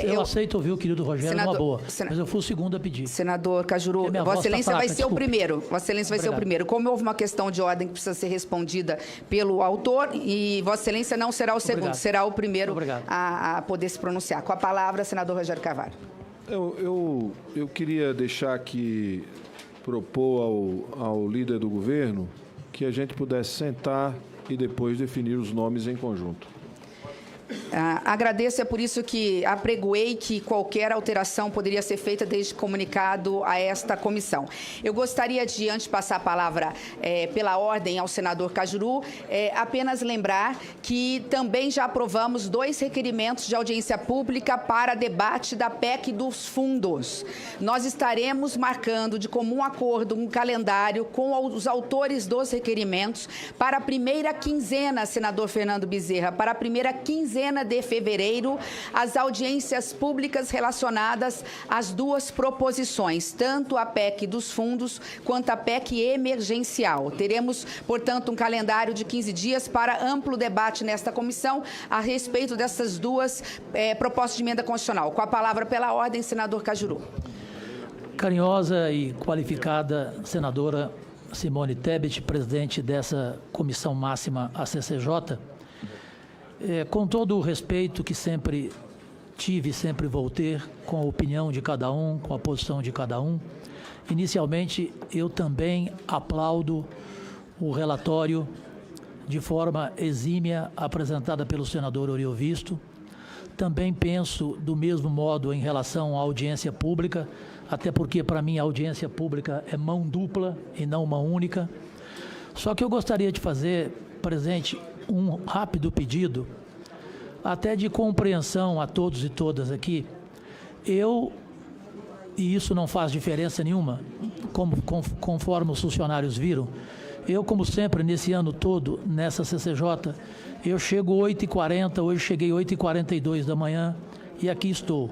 eu aceito ouvir o querido Rogério numa boa. Mas eu fui o segundo a pedir. Senador Cajuru, Vossa Excelência vai ser o primeiro. Vossa Excelência vai ser o primeiro. Como houve uma questão de ordem que precisa ser respondida pelo autor, e Vossa Excelência não será o segundo, será o primeiro a poder se pronunciar. Com a palavra, senador Rogério Carvalho. Eu queria deixar aqui, propor ao líder do governo que a gente pudesse sentar e depois definir os nomes em conjunto. Agradeço, é por isso que apregoei que qualquer alteração poderia ser feita desde comunicado a esta comissão. Eu gostaria de, antes de passar a palavra pela ordem ao senador Cajuru, apenas lembrar que também já aprovamos 2 requerimentos de audiência pública para debate da PEC dos fundos. Nós estaremos marcando de comum acordo um calendário com os autores dos requerimentos para a primeira quinzena, senador Fernando Bezerra, para a primeira quinzena de fevereiro, as audiências públicas relacionadas às 2 proposições, tanto a PEC dos fundos quanto a PEC emergencial. Teremos, portanto, um calendário de 15 dias para amplo debate nesta comissão a respeito dessas 2 propostas de emenda constitucional. Com a palavra pela ordem, senador Cajuru. Carinhosa e qualificada senadora Simone Tebet, presidente dessa comissão máxima, a CCJ, com todo o respeito que sempre tive e sempre vou ter com a opinião de cada um, com a posição de cada um, inicialmente eu também aplaudo o relatório de forma exímia apresentada pelo senador Oriovisto. Também penso do mesmo modo em relação à audiência pública, até porque para mim a audiência pública é mão dupla e não uma única. Só que eu gostaria de fazer presente um rápido pedido, até de compreensão a todos e todas aqui. E isso não faz diferença nenhuma, conforme os funcionários viram, eu, como sempre, nesse ano todo, nessa CCJ, eu chego 8h40, hoje cheguei 8h42 da manhã e aqui estou.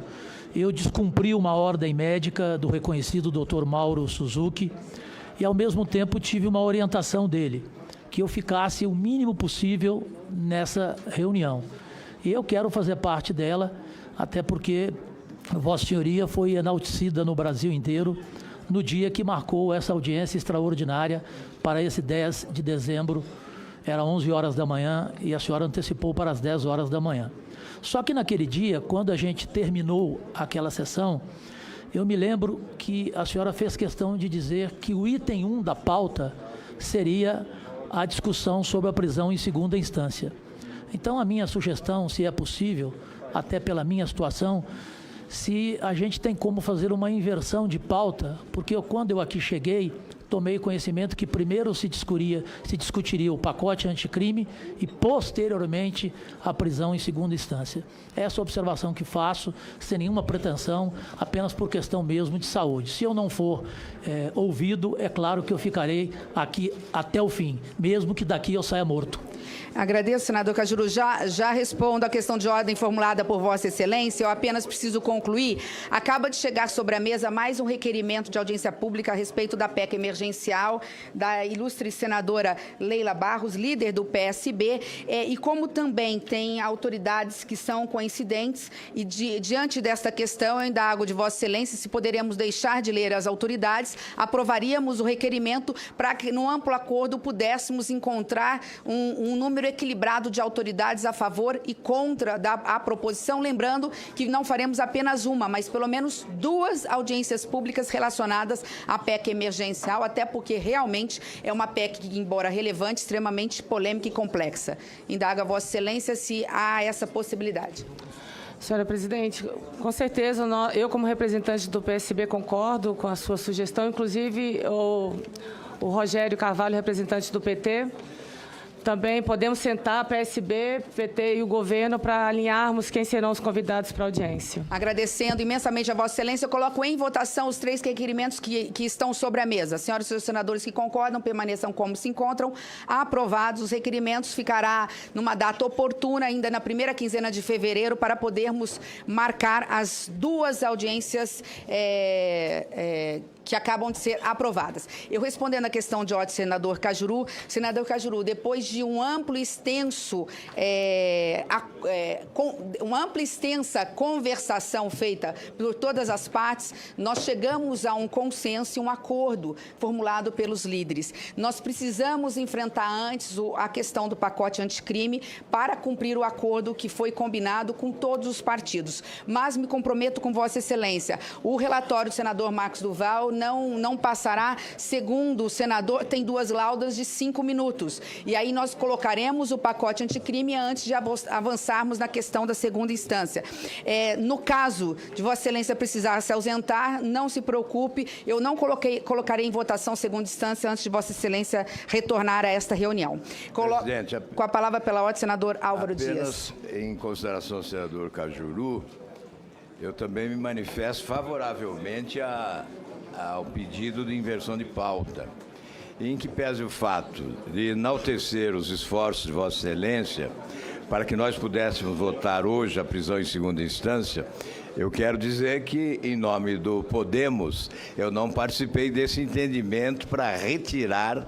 Eu descumpri uma ordem médica do reconhecido Dr. Mauro Suzuki e, ao mesmo tempo, tive uma orientação dele, que eu ficasse o mínimo possível nessa reunião. E eu quero fazer parte dela, até porque Vossa Senhoria foi enaltecida no Brasil inteiro no dia que marcou essa audiência extraordinária para esse 10 de dezembro. Era 11 horas da manhã e a senhora antecipou para as 10 horas da manhã. Só que naquele dia, quando a gente terminou aquela sessão, eu me lembro que a senhora fez questão de dizer que o item 1 da pauta seria a discussão sobre a prisão em segunda instância. Então, a minha sugestão, se é possível, até pela minha situação, se a gente tem como fazer uma inversão de pauta, porque quando eu aqui cheguei, tomei conhecimento que primeiro se discutiria o pacote anticrime e, posteriormente, a prisão em segunda instância. Essa observação que faço, sem nenhuma pretensão, apenas por questão mesmo de saúde. Se eu não for ouvido, é claro que eu ficarei aqui até o fim, mesmo que daqui eu saia morto. Agradeço, senador Cajuru. Já respondo à questão de ordem formulada por Vossa Excelência. Eu apenas preciso concluir. Acaba de chegar sobre a mesa mais um requerimento de audiência pública a respeito da PEC emergencial da ilustre senadora Leila Barros, líder do PSB, e como também tem autoridades que são coincidentes, e diante desta questão, eu indago de Vossa Excelência se poderemos deixar de ler as autoridades, aprovaríamos o requerimento para que, no amplo acordo, pudéssemos encontrar um número equilibrado de autoridades a favor e contra a proposição, lembrando que não faremos apenas uma, mas pelo menos 2 audiências públicas relacionadas à PEC emergencial, até porque realmente é uma PEC que, embora relevante, extremamente polêmica e complexa. Indago a Vossa Excelência se há essa possibilidade. Senhora presidente, com certeza eu, como representante do PSB, concordo com a sua sugestão, inclusive o Rogério Carvalho, representante do PT, também podemos sentar, PSB, PT e o governo, para alinharmos quem serão os convidados para a audiência. Agradecendo imensamente a Vossa Excelência, eu coloco em votação os 3 requerimentos que estão sobre a mesa. Senhoras e senhores senadores que concordam, permaneçam como se encontram. Aprovados os requerimentos, ficará numa data oportuna, ainda na primeira quinzena de fevereiro, para podermos marcar as 2 audiências que acabam de ser aprovadas. Eu respondendo à questão de ordem, senador Cajuru, depois de uma ampla e extensa conversação feita por todas as partes, nós chegamos a um consenso e um acordo formulado pelos líderes. Nós precisamos enfrentar antes a questão do pacote anticrime para cumprir o acordo que foi combinado com todos os partidos. Mas me comprometo com Vossa Excelência, o relatório do senador Marcos Duval não passará, segundo o senador, tem 2 laudas de 5 minutos. E aí nós colocaremos o pacote anticrime antes de avançarmos na questão da segunda instância. No caso de Vossa Excelência precisar se ausentar, não se preocupe, eu não colocarei em votação segunda instância antes de Vossa Excelência retornar a esta reunião. Presidente, com a palavra pela ordem, senador Álvaro Dias. Em consideração do senador Cajuru, eu também me manifesto favoravelmente ao pedido de inversão de pauta, em que pese o fato de enaltecer os esforços de Vossa Excelência para que nós pudéssemos votar hoje a prisão em segunda instância. Eu quero dizer que, em nome do Podemos, eu não participei desse entendimento para retirar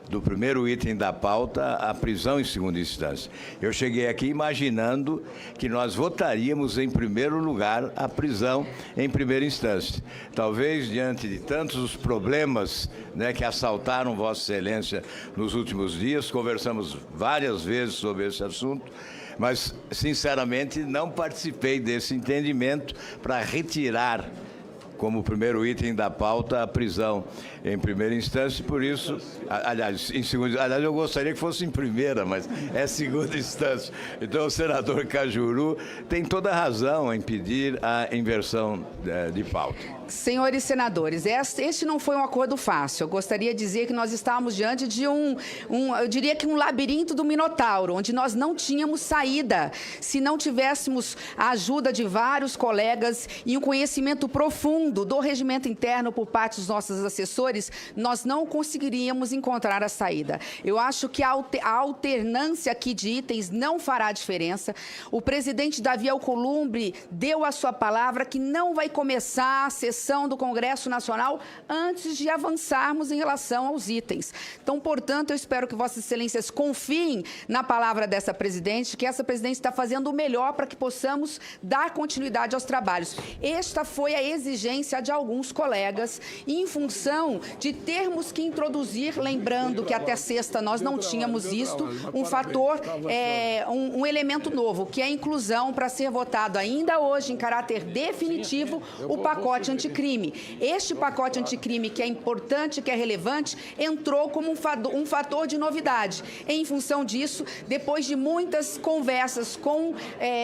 do primeiro item da pauta a prisão em segunda instância. Eu cheguei aqui imaginando que nós votaríamos em primeiro lugar a prisão em primeira instância. Talvez, diante de tantos os problemas, né, que assaltaram Vossa Excelência nos últimos dias, conversamos várias vezes sobre esse assunto, mas, sinceramente, não participei desse entendimento para retirar como primeiro item da pauta a prisão em primeira instância, por isso, aliás, em segunda, aliás, eu gostaria que fosse em primeira, mas é segunda instância. Então, o senador Cajuru tem toda a razão em pedir a inversão de pauta. Senhores senadores, este não foi um acordo fácil. Eu gostaria de dizer que nós estávamos diante de eu diria que um labirinto do Minotauro, onde nós não tínhamos saída. Se não tivéssemos a ajuda de vários colegas e um conhecimento profundo do regimento interno por parte dos nossos assessores, nós não conseguiríamos encontrar a saída. Eu acho que a alternância aqui de itens não fará diferença. O presidente Davi Alcolumbre deu a sua palavra que não vai começar a sessão do Congresso Nacional antes de avançarmos em relação aos itens. Então, portanto, eu espero que Vossas Excelências confiem na palavra dessa presidente, que essa presidente está fazendo o melhor para que possamos dar continuidade aos trabalhos. Esta foi a exigência de alguns colegas, em função de termos que introduzir, lembrando que até sexta nós não tínhamos isto, um fator, um elemento novo, que é a inclusão para ser votado ainda hoje, em caráter definitivo, o pacote anticrime. Este pacote anticrime, que é importante, que é relevante, entrou como um fator de novidade. Em função disso, depois de muitas conversas com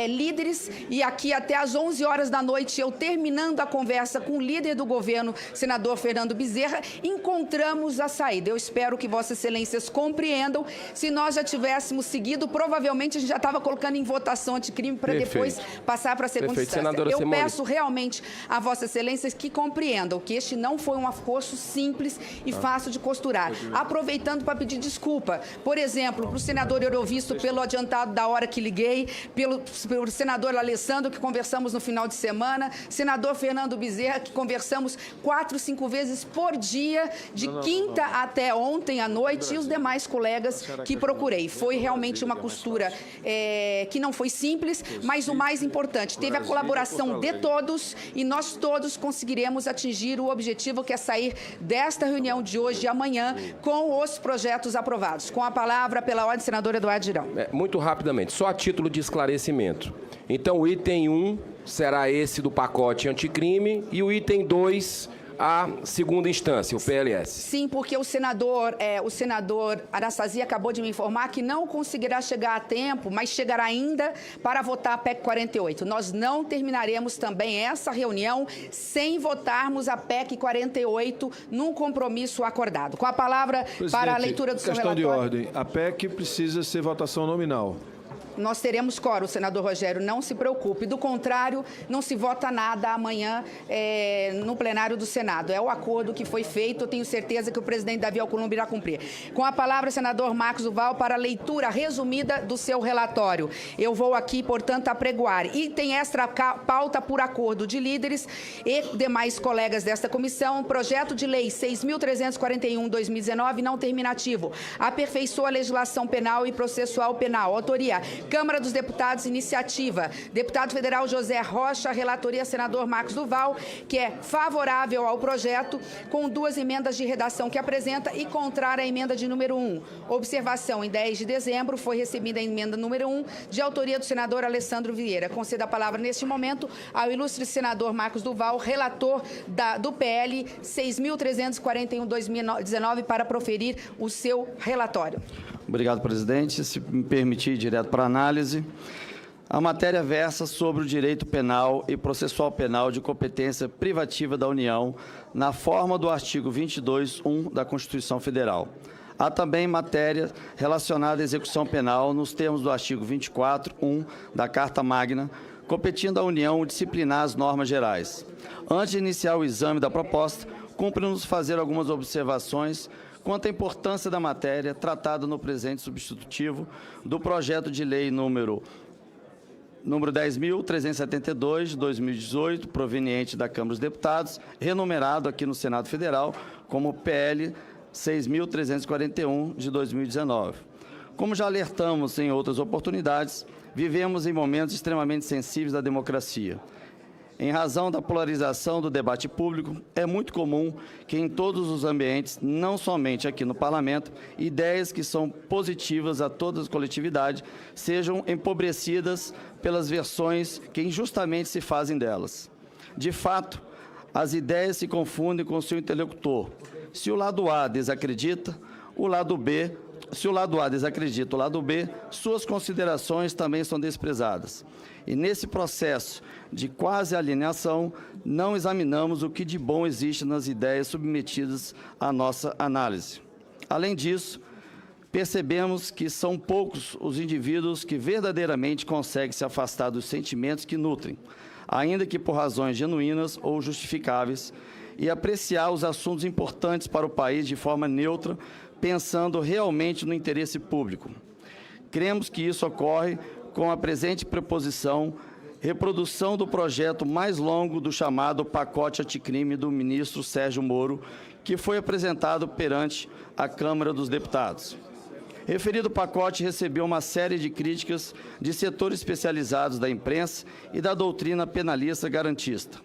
líderes, e aqui até às 11 horas da noite, eu terminando a conversa com o líder do governo, senador Fernando Bezerra, encontramos a saída. Eu espero que Vossas Excelências compreendam. Se nós já tivéssemos seguido, provavelmente a gente já estava colocando em votação anticrime para depois passar para a segunda instância. Eu peço realmente a Vossas Excelências que compreendam que este não foi um acordo simples e fácil de costurar. Aproveitando para pedir desculpa, por exemplo, para o senador Eurovisto pelo adiantado da hora que liguei, pelo senador Alessandro, que conversamos no final de semana, senador Fernando Bezerra, que conversamos 4, 5 vezes por dia, de quinta até ontem à noite, e os demais colegas que procurei. Foi realmente uma costura que não foi simples, mas o mais importante, teve a colaboração de todos, e nós todos conseguiremos atingir o objetivo, que é sair desta reunião de hoje e amanhã com os projetos aprovados. Com a palavra, pela ordem, senador Eduardo Girão. Muito rapidamente, só a título de esclarecimento. Então, o item 1 será esse do pacote anticrime e o item 2 à segunda instância, o PLS. Sim, porque o senador Anastasia acabou de me informar que não conseguirá chegar a tempo, mas chegará ainda para votar a PEC 48. Nós não terminaremos também essa reunião sem votarmos a PEC 48 num compromisso acordado. Com a palavra para a leitura do seu relatório. Questão de ordem. A PEC precisa ser votação nominal. Nós teremos quórum, senador Rogério, não se preocupe. Do contrário, não se vota nada amanhã no plenário do Senado. É o acordo que foi feito, eu tenho certeza que o presidente Davi Alcolumbre irá cumprir. Com a palavra, senador Marcos Duval, para a leitura resumida do seu relatório. Eu vou aqui, portanto, apregoar. Item extra pauta por acordo de líderes e demais colegas desta comissão, projeto de lei 6.341/2019, não terminativo. Aperfeiçoa a legislação penal e processual penal. Autoria: Câmara dos Deputados, iniciativa. Deputado federal José Rocha, relatoria senador Marcos Duval, que é favorável ao projeto, com 2 emendas de redação que apresenta e contrária à emenda de número 1. Observação: em 10 de dezembro foi recebida a emenda número 1, de autoria do senador Alessandro Vieira. Concedo a palavra neste momento ao ilustre senador Marcos Duval, relator do PL 6.341/2019, para proferir o seu relatório. Obrigado, presidente. Se me permitir ir direto para a análise. A matéria versa sobre o direito penal e processual penal de competência privativa da União, na forma do artigo 22(1) da Constituição Federal. Há também matéria relacionada à execução penal nos termos do artigo 24(1) da Carta Magna, competindo à União disciplinar as normas gerais. Antes de iniciar o exame da proposta, cumpre-nos fazer algumas observações quanto à importância da matéria tratada no presente substitutivo do projeto de lei número 10.372, de 2018, proveniente da Câmara dos Deputados, renumerado aqui no Senado Federal como PL 6.341, de 2019. Como já alertamos em outras oportunidades, vivemos em momentos extremamente sensíveis da democracia. Em razão da polarização do debate público, é muito comum que em todos os ambientes, não somente aqui no Parlamento, ideias que são positivas a toda a coletividade sejam empobrecidas pelas versões que injustamente se fazem delas. De fato, as ideias se confundem com o seu interlocutor. Se o lado A desacredita, o lado B, suas considerações também são desprezadas. E nesse processo de quase alienação, não examinamos o que de bom existe nas ideias submetidas à nossa análise. Além disso, percebemos que são poucos os indivíduos que verdadeiramente conseguem se afastar dos sentimentos que nutrem, ainda que por razões genuínas ou justificáveis, e apreciar os assuntos importantes para o país de forma neutra, pensando realmente no interesse público. Cremos que isso ocorre com a presente proposição, reprodução do projeto mais longo do chamado pacote anticrime do ministro Sérgio Moro, que foi apresentado perante a Câmara dos Deputados. Referido pacote recebeu uma série de críticas de setores especializados da imprensa e da doutrina penalista garantista.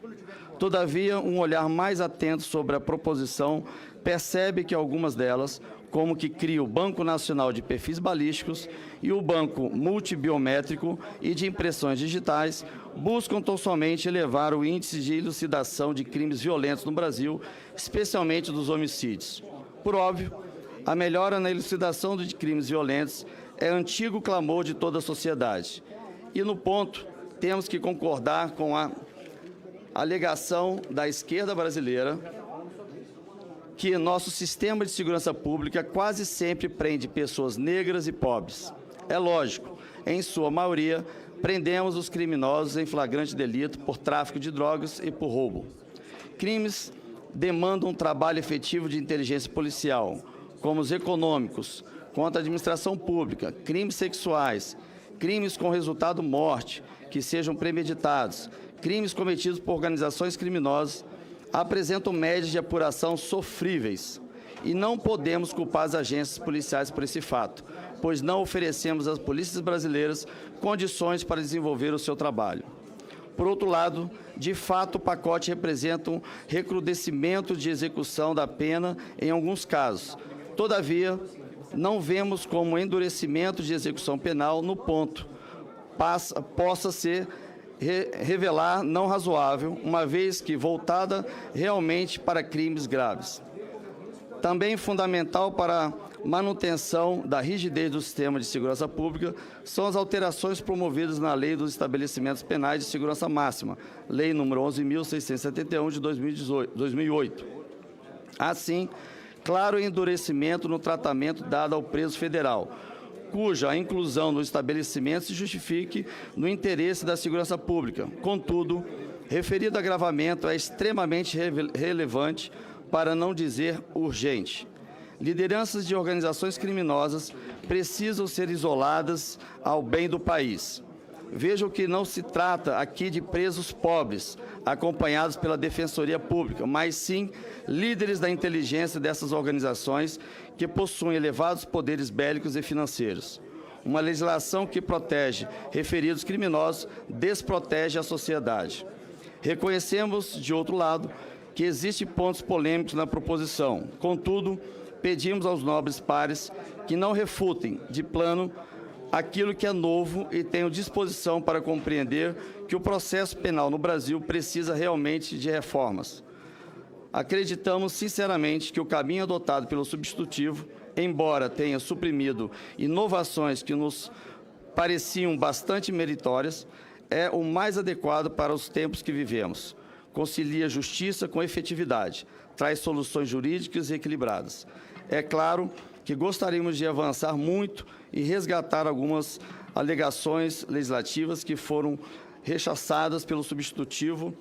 Todavia, um olhar mais atento sobre a proposição percebe que algumas delas, como que cria o Banco Nacional de Perfis Balísticos e o Banco Multibiométrico e de Impressões Digitais, buscam tão somente elevar o índice de elucidação de crimes violentos no Brasil, especialmente dos homicídios. Por óbvio, a melhora na elucidação de crimes violentos é antigo clamor de toda a sociedade. E, no ponto, temos que concordar com a alegação da esquerda brasileira que nosso sistema de segurança pública quase sempre prende pessoas negras e pobres. É lógico, em sua maioria, prendemos os criminosos em flagrante delito por tráfico de drogas e por roubo. Crimes demandam um trabalho efetivo de inteligência policial, como os econômicos, contra a administração pública, crimes sexuais, crimes com resultado morte, que sejam premeditados, crimes cometidos por organizações criminosas, apresentam médias de apuração sofríveis. E não podemos culpar as agências policiais por esse fato, pois não oferecemos às polícias brasileiras condições para desenvolver o seu trabalho. Por outro lado, de fato, o pacote representa um recrudescimento de execução da pena em alguns casos. Todavia, não vemos como endurecimento de execução penal no ponto possa ser revelar não razoável, uma vez que voltada realmente para crimes graves. Também fundamental para a manutenção da rigidez do sistema de segurança pública são as alterações promovidas na Lei dos Estabelecimentos Penais de Segurança Máxima, Lei nº 11.671, de 2008. Assim, claro endurecimento no tratamento dado ao preso federal, cuja inclusão no estabelecimento se justifique no interesse da segurança pública. Contudo, referido agravamento é extremamente relevante, para não dizer urgente. Lideranças de organizações criminosas precisam ser isoladas ao bem do país. Vejam que não se trata aqui de presos pobres, acompanhados pela Defensoria Pública, mas sim líderes da inteligência dessas organizações que possuem elevados poderes bélicos e financeiros. Uma legislação que protege referidos criminosos desprotege a sociedade. Reconhecemos, de outro lado, que existem pontos polêmicos na proposição. Contudo, pedimos aos nobres pares que não refutem de plano aquilo que é novo e tenham disposição para compreender que o processo penal no Brasil precisa realmente de reformas. Acreditamos sinceramente que o caminho adotado pelo substitutivo, embora tenha suprimido inovações que nos pareciam bastante meritórias, é o mais adequado para os tempos que vivemos. Concilia justiça com efetividade, traz soluções jurídicas equilibradas. É claro que gostaríamos de avançar muito e resgatar algumas alegações legislativas que foram rechaçadas pelo substitutivo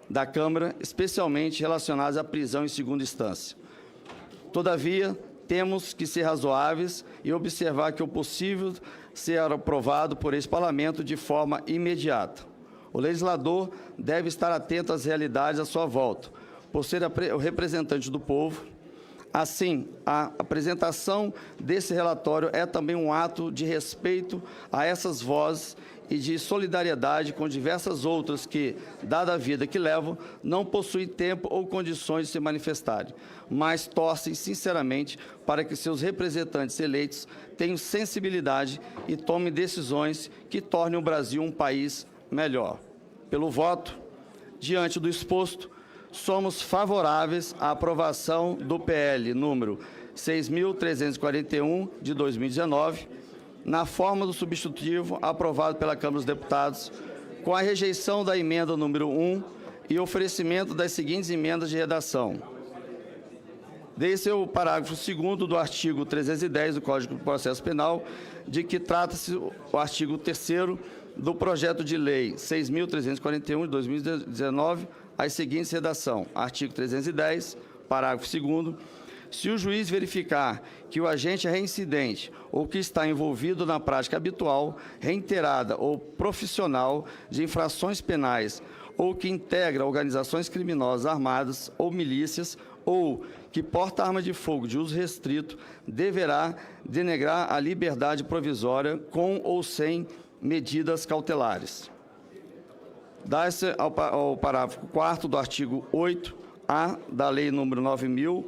da Câmara, especialmente relacionadas à prisão em segunda instância. Todavia, temos que ser razoáveis e observar que o possível será aprovado por esse Parlamento de forma imediata. O legislador deve estar atento às realidades à sua volta, por ser o representante do povo. Assim, a apresentação desse relatório é também um ato de respeito a essas vozes e de solidariedade com diversas outras que, dada a vida que levam, não possuem tempo ou condições de se manifestarem, mas torcem sinceramente para que seus representantes eleitos tenham sensibilidade e tomem decisões que tornem o Brasil um país melhor. Pelo voto, diante do exposto, somos favoráveis à aprovação do PL número 6.341, de 2019, na forma do substitutivo aprovado pela Câmara dos Deputados, com a rejeição da emenda número 1 e oferecimento das seguintes emendas de redação. Desse é o parágrafo 2º do artigo 310 do Código de Processo Penal, de que trata-se o artigo 3º do projeto de lei 6.341, de 2019, as seguintes redação. Artigo 310, parágrafo 2º. Se o juiz verificar que o agente é reincidente ou que está envolvido na prática habitual, reiterada ou profissional de infrações penais ou que integra organizações criminosas armadas ou milícias ou que porta arma de fogo de uso restrito, deverá denegrar a liberdade provisória com ou sem medidas cautelares. Dá-se ao parágrafo 4º do artigo 8A da Lei nº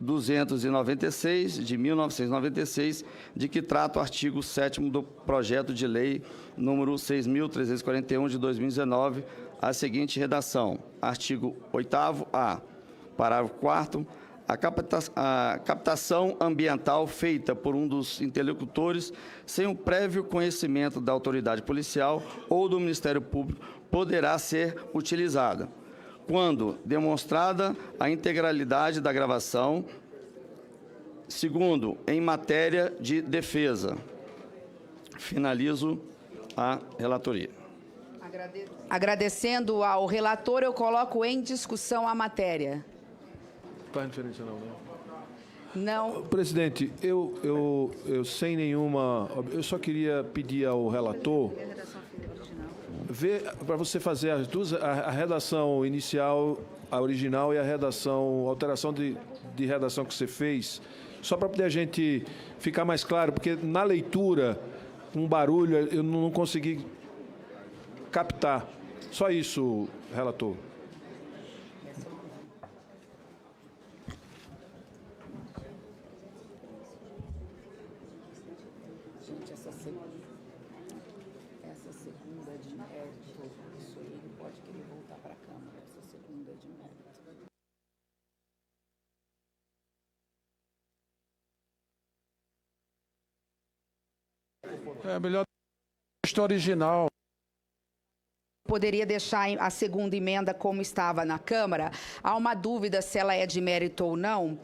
9.296, de 1996, de que trata o artigo 7º do projeto de lei número 6.341, de 2019, a seguinte redação. Artigo 8º-A, parágrafo 4º. A captação ambiental feita por um dos interlocutores sem o prévio conhecimento da autoridade policial ou do Ministério Público poderá ser utilizada, quando demonstrada a integralidade da gravação. Segundo, em matéria de defesa. Finalizo a relatoria. Agradecendo ao relator, eu coloco em discussão a matéria. Faz diferença não, né? Não. Presidente, eu sem nenhuma... Eu só queria pedir ao relator ver para você fazer as duas, a redação inicial, a original, e a redação, a alteração de redação que você fez, só para poder a gente ficar mais claro, porque na leitura, um barulho, eu não consegui captar. Só isso, relator. Essa segunda de mérito, isso aí ele pode querer voltar para a Câmara, essa segunda de mérito. É melhor texto original. Poderia deixar a segunda emenda como estava na Câmara. Há uma dúvida se ela é de mérito ou não,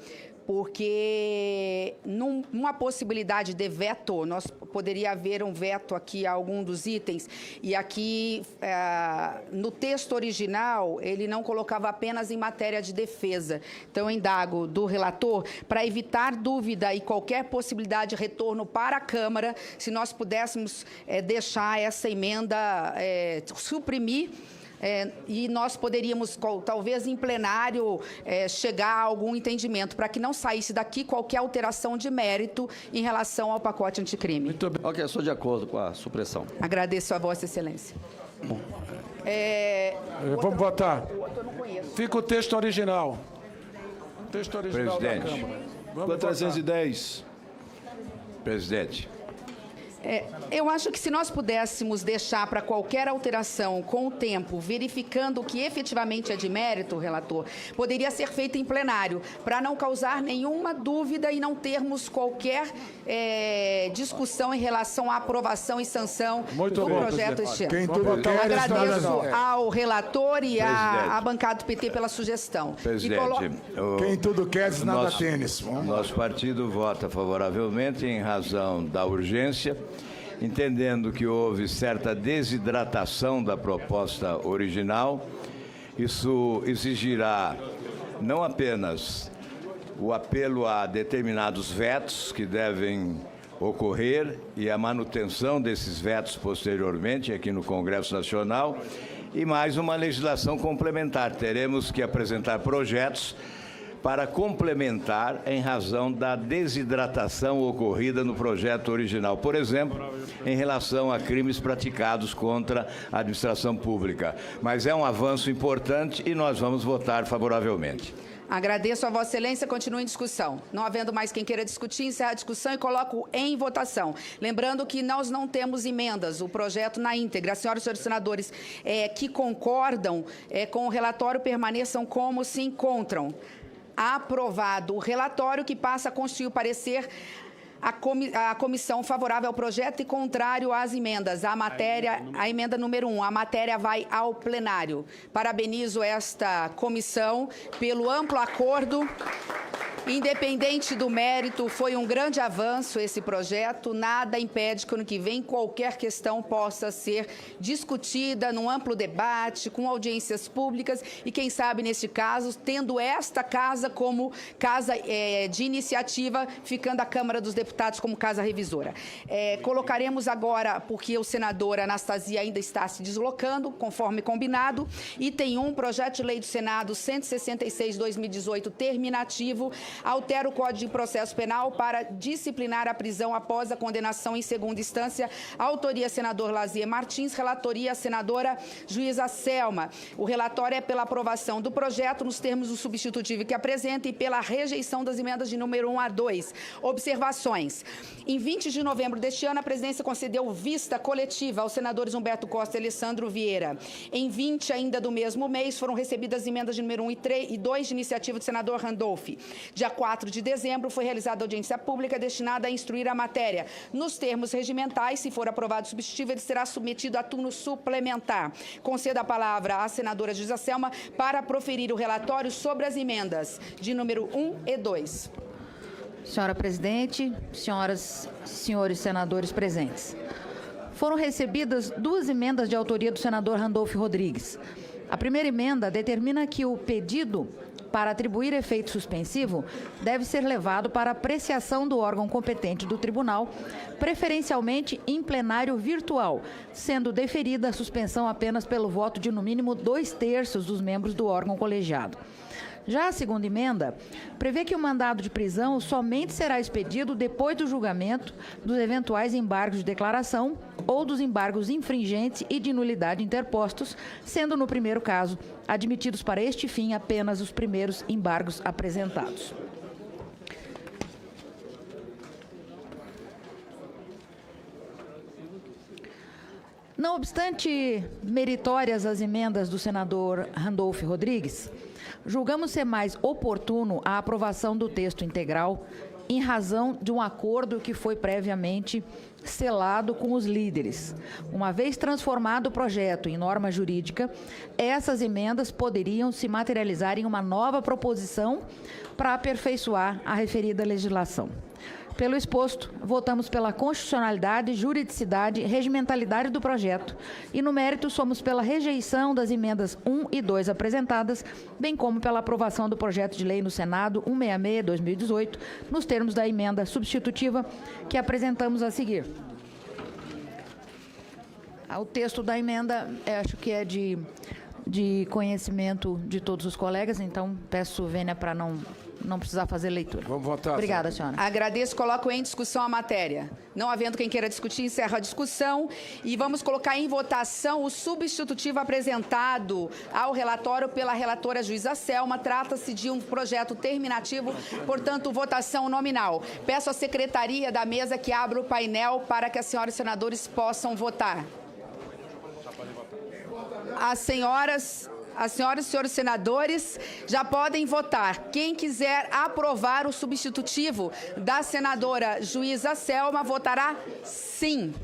porque numa possibilidade de veto, poderia haver um veto aqui a algum dos itens, e aqui no texto original ele não colocava apenas em matéria de defesa. Então, eu indago do relator, para evitar dúvida e qualquer possibilidade de retorno para a Câmara, se nós pudéssemos deixar essa emenda, suprimir, e nós poderíamos, talvez em plenário, chegar a algum entendimento, para que não saísse daqui qualquer alteração de mérito em relação ao pacote anticrime. Muito bem. Ok, sou de acordo com a supressão. Agradeço a Vossa Excelência. Vamos votar. O outro eu não conheço. Fica o texto original. O texto original da Presidente. Câmara. Com a Vamos 310. Presidente. Eu acho que se nós pudéssemos deixar para qualquer alteração com o tempo, verificando o que efetivamente é de mérito, relator, poderia ser feito em plenário, para não causar nenhuma dúvida e não termos qualquer discussão em relação à aprovação e sanção Muito do bom, projeto presidente. este ano. Quem tudo Então, quer, agradeço nada ao relator e Presidente. à bancada do PT pela sugestão. Presidente, Quem tudo quer, nada nosso- tênis. Vamos lá. Nosso partido vota favoravelmente em razão da urgência, entendendo que houve certa desidratação da proposta original. Isso exigirá não apenas o apelo a determinados vetos que devem ocorrer e a manutenção desses vetos posteriormente aqui no Congresso Nacional, e mais uma legislação complementar. Teremos que apresentar projetos para complementar em razão da desidratação ocorrida no projeto original. Por exemplo, em relação a crimes praticados contra a administração pública. Mas é um avanço importante e nós vamos votar favoravelmente. Agradeço a Vossa Excelência. Continue em discussão. Não havendo mais quem queira discutir, encerra a discussão e coloco em votação. Lembrando que nós não temos emendas, o projeto na íntegra. As senhoras e senhores senadores que concordam com o relatório permaneçam como se encontram. Aprovado o relatório, que passa a constituir o parecer a comissão favorável ao projeto e contrário às emendas. A emenda número 1, a matéria vai ao plenário. Parabenizo esta comissão pelo amplo acordo. Independente do mérito, foi um grande avanço esse projeto. Nada impede que ano que vem qualquer questão possa ser discutida num amplo debate, com audiências públicas e, quem sabe, neste caso, tendo esta casa como casa de iniciativa, ficando a Câmara dos Deputados como casa revisora. Colocaremos agora, porque o senador Anastasia ainda está se deslocando, conforme combinado, item 1, projeto de lei do Senado 166/2018, terminativo, altera o Código de Processo Penal para disciplinar a prisão após a condenação em segunda instância. Autoria, senador Lazier Martins. Relatoria, senadora juíza Selma. O relatório é pela aprovação do projeto nos termos do substitutivo que apresenta e pela rejeição das emendas de número 1 a 2. Observações. Em 20 de novembro deste ano, a presidência concedeu vista coletiva aos senadores Humberto Costa e Alessandro Vieira. Em 20 ainda do mesmo mês, foram recebidas emendas de número 1 e 2 de iniciativa do senador Randolph. Dia 4 de dezembro, foi realizada audiência pública destinada a instruir a matéria. Nos termos regimentais, se for aprovado o substitutivo, ele será submetido a turno suplementar. Concedo a palavra à senadora Juíza Selma para proferir o relatório sobre as emendas de número 1 e 2. Senhora Presidente, senhoras e senhores senadores presentes. Foram recebidas 2 emendas de autoria do senador Randolph Rodrigues. A primeira emenda determina que o pedido para atribuir efeito suspensivo deve ser levado para apreciação do órgão competente do tribunal, preferencialmente em plenário virtual, sendo deferida a suspensão apenas pelo voto de no mínimo 2/3 dos membros do órgão colegiado. Já a segunda emenda prevê que o mandado de prisão somente será expedido depois do julgamento dos eventuais embargos de declaração ou dos embargos infringentes e de nulidade interpostos, sendo, no primeiro caso, admitidos para este fim apenas os primeiros embargos apresentados. Não obstante meritórias as emendas do senador Randolph Rodrigues, julgamos ser mais oportuno a aprovação do texto integral em razão de um acordo que foi previamente selado com os líderes. Uma vez transformado o projeto em norma jurídica, essas emendas poderiam se materializar em uma nova proposição para aperfeiçoar a referida legislação. Pelo exposto, votamos pela constitucionalidade, juridicidade e regimentalidade do projeto e, no mérito, somos pela rejeição das emendas 1 e 2 apresentadas, bem como pela aprovação do projeto de lei no Senado 166/2018, nos termos da emenda substitutiva que apresentamos a seguir. O texto da emenda, acho que é de conhecimento de todos os colegas, então peço vênia para não precisar fazer leitura. Vamos votar. Obrigada, senhora. Agradeço, coloco em discussão a matéria. Não havendo quem queira discutir, encerro a discussão e vamos colocar em votação o substitutivo apresentado ao relatório pela relatora juíza Selma. Trata-se de um projeto terminativo, portanto, votação nominal. Peço à secretaria da mesa que abra o painel para que as senhoras e senadores possam votar. As senhoras e senhores senadores já podem votar. Quem quiser aprovar o substitutivo da senadora juíza Selma, votará sim.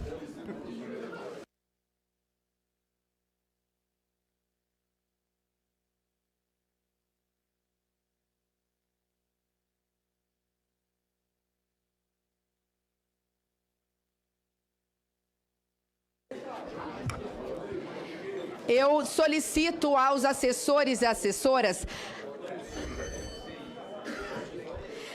Eu solicito aos assessores e assessoras.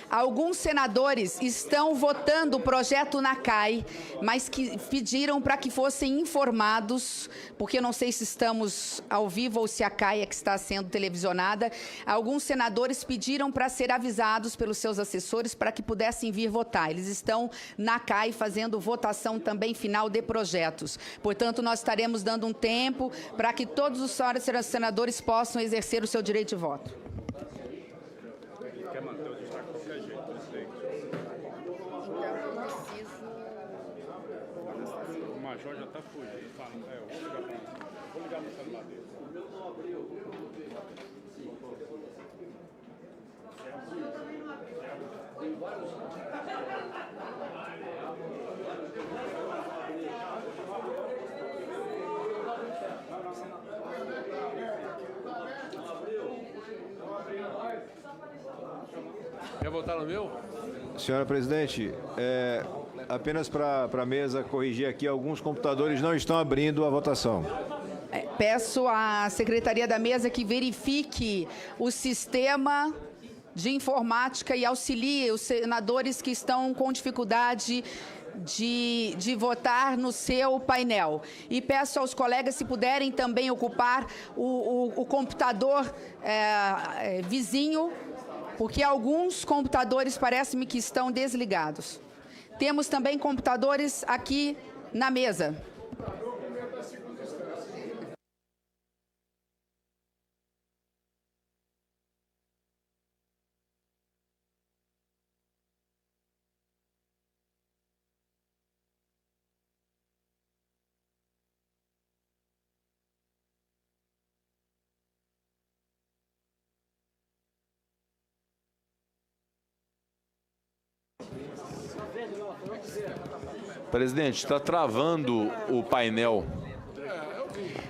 Alguns senadores estão votando o projeto na CAI, mas que pediram para que fossem informados, porque eu não sei se estamos ao vivo ou se a CAI é que está sendo televisionada. Alguns senadores pediram para ser avisados pelos seus assessores para que pudessem vir votar. Eles estão na CAI fazendo votação também final de projetos. Portanto, nós estaremos dando um tempo para que todos os senadores possam exercer o seu direito de voto. O major já está fugindo. Vou ligar no celular dele. Quer votar no meu? Senhora presidente, apenas para a mesa corrigir aqui, alguns computadores não estão abrindo a votação. Peço à secretaria da mesa que verifique o sistema de informática e auxilie os senadores que estão com dificuldade de votar no seu painel. E peço aos colegas, se puderem também ocupar o computador vizinho, porque alguns computadores parece-me que estão desligados. Temos também computadores aqui na mesa. Presidente, está travando o painel.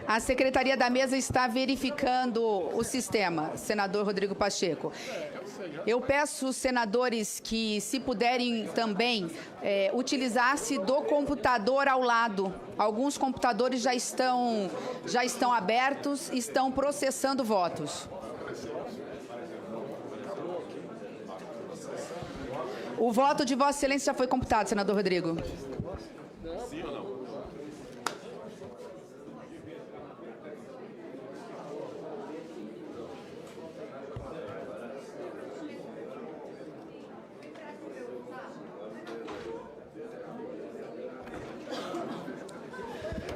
A secretaria da mesa está verificando o sistema, senador Rodrigo Pacheco. Eu peço aos senadores que, se puderem também, utilizar-se do computador ao lado. Alguns computadores já estão abertos e estão processando votos. O voto de Vossa Excelência já foi computado, senador Rodrigo. Sim ou não?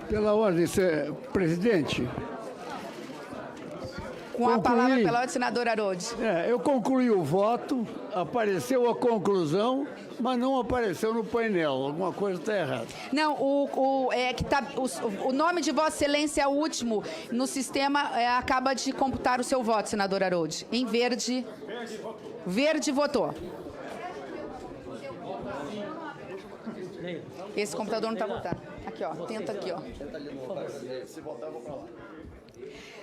Pela ordem, presidente, Com a palavra pela ordem, senador Aroldi. Eu concluí o voto, apareceu a conclusão, mas não apareceu no painel. Alguma coisa está errada. Não, o nome de Vossa Excelência é o último. No sistema acaba de computar o seu voto, senador Aroldi. Em verde. Verde votou. Esse computador não está votando. Aqui, ó. Tenta aqui, ó. Se votar, eu vou para lá.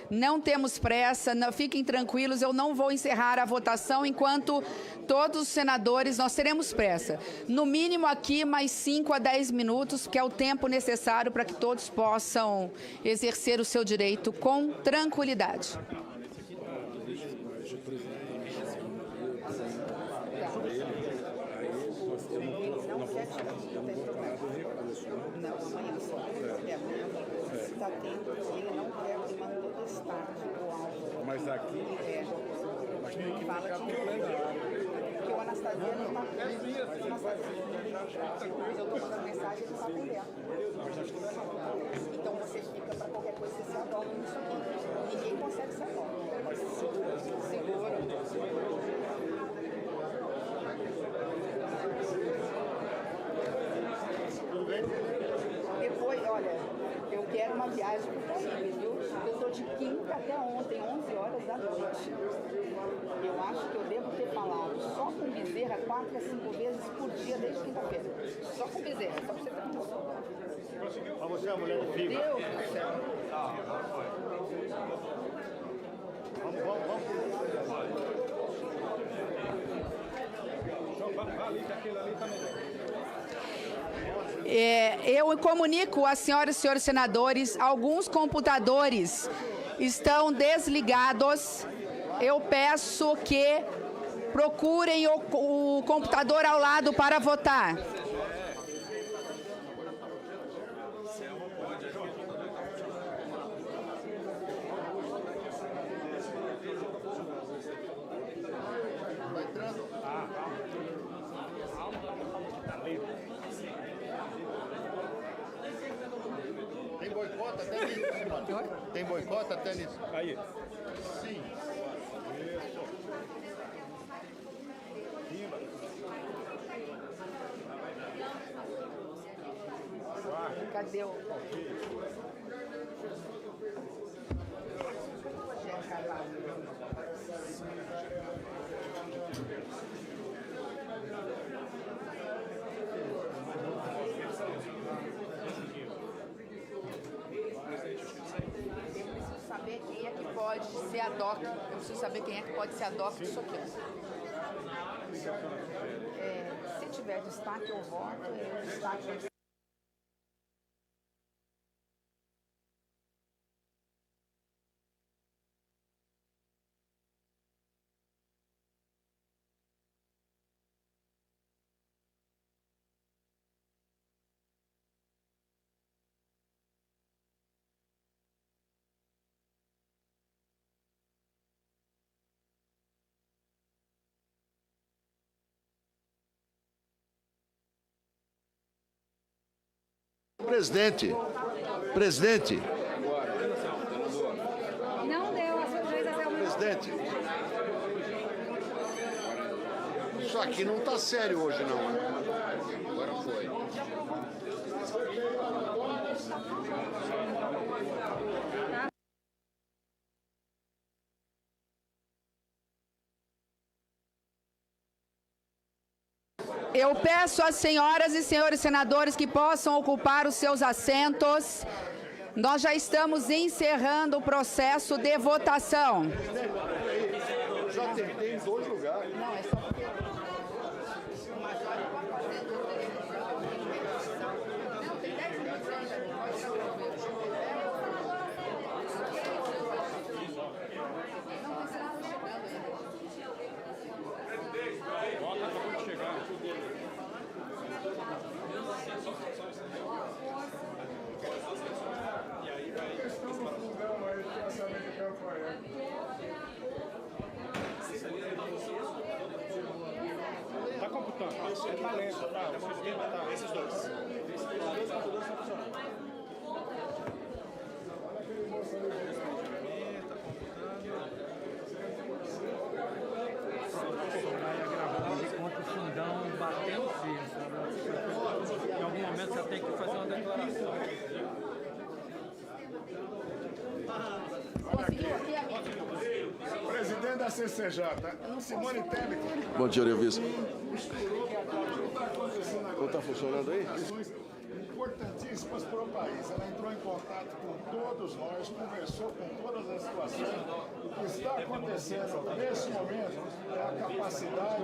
Não temos pressa, fiquem tranquilos, eu não vou encerrar a votação enquanto todos os senadores, nós teremos pressa. No mínimo aqui mais 5 a 10 minutos, que é o tempo necessário para que todos possam exercer o seu direito com tranquilidade. Mas aqui mas tem que ficar pro plenário. Porque o Anastasia não está mas eu estou mandando mensagem e não está atendendo. Então você fica para qualquer coisa, você se adota nisso aqui. Ninguém consegue se adotar. Segura. Depois, olha, eu quero uma viagem para o Caribe, viu? Eu estou de quinta até ontem, 11 horas da noite. Eu acho que eu devo ter falado só com Bezerra 4 a 5 vezes por dia desde quinta-feira. Só com Bezerra, só para você ter noção. Mas você é a mulher do filho. Deus do céu. Vamos. Ali, que aquele ali tá melhor. Eu comunico às senhoras e senhores senadores, alguns computadores estão desligados. Eu peço que procurem o computador ao lado para votar. Tem boicote até nisso, Simone. Tem boicote até nisso. Aí. Sim. Isso. Cadê o... saber quem é que pode ser a DOC. Eu preciso saber quem é que pode ser a DOC disso aqui. Se tiver destaque, eu voto. Destaque. Presidente. Não deu, a sua vez até o Presidente. Isso aqui não está sério hoje, não. Agora foi. Eu peço às senhoras e senhores senadores que possam ocupar os seus assentos. Nós já estamos encerrando o processo de votação. Eu já tentei em 2 lugares. Não, é só porque... Não, tem 10 minutos ainda. Tá computando. Tá lento, tá? O sistema tá. Esses dois. Esses dois computadores estão funcionando. Presidente da CCJ, Simone Tebet. Bom dia, Vice. Não está funcionando aí? Importantíssimas para o país. Ela entrou em contato com todos nós, conversou com todas as situações. O que está acontecendo nesse momento é a capacidade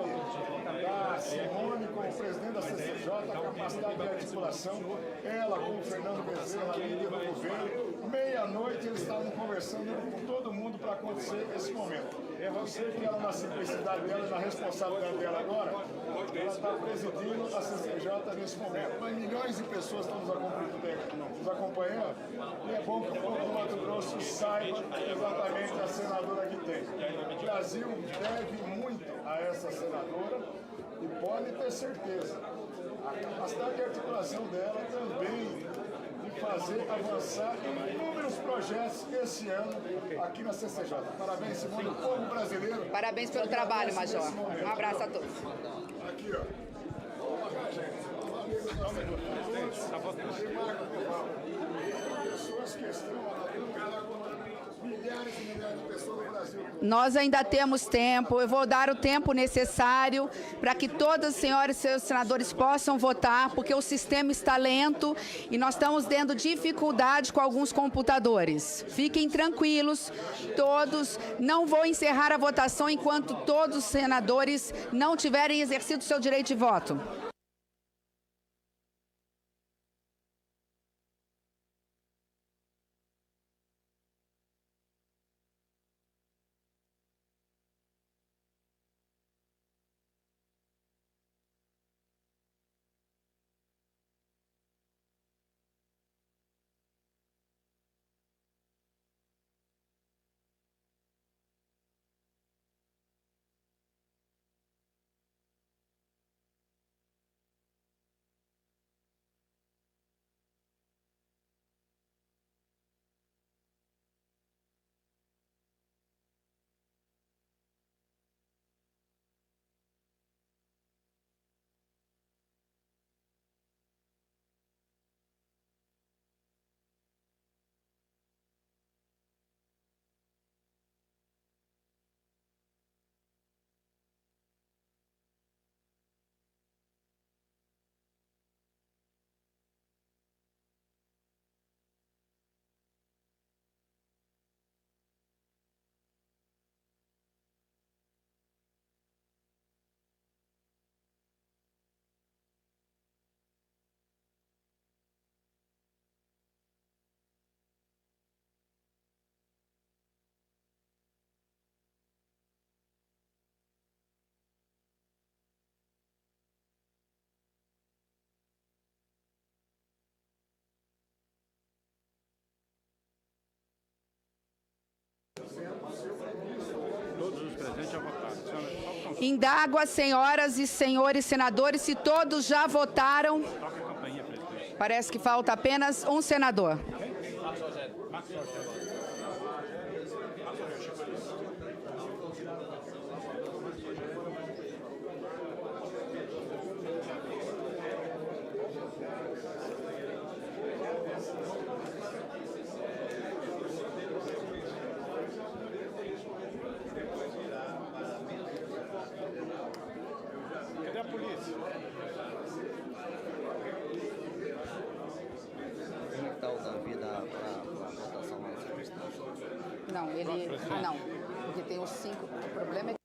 da Simone como presidente da CCJ, a capacidade de articulação, ela com o Fernando Bezerra, líder do governo. Meia-noite eles estavam conversando com todo mundo para acontecer esse momento. Eu sei que ela, na simplicidade dela, na responsabilidade dela agora, ela está presidindo a CCJ nesse momento. Mas milhões de pessoas estão nos acompanhando e é bom que o povo do Mato Grosso saiba exatamente a senadora que tem. O Brasil deve muito a essa senadora e pode ter certeza. A capacidade de articulação dela também de fazer avançar inúmeros projetos esse ano aqui na CCJ. Parabéns, Simone, o povo brasileiro. Parabéns pelo trabalho, Major. Um abraço a todos. Aqui, ó. Pessoas que estão milhares e milhares de pessoas no Brasil. Nós ainda temos tempo, eu vou dar o tempo necessário para que todas as senhoras e seus senadores possam votar, porque o sistema está lento e nós estamos tendo dificuldade com alguns computadores. Fiquem tranquilos, todos, não vou encerrar a votação enquanto todos os senadores não tiverem exercido seu direito de voto. Indago as senhoras e senhores senadores se todos já votaram. Parece que falta apenas um senador. Cadê a polícia? Como está o Davi para a votação na circunstância? Não, ele... Não, porque tem os 5. O problema é que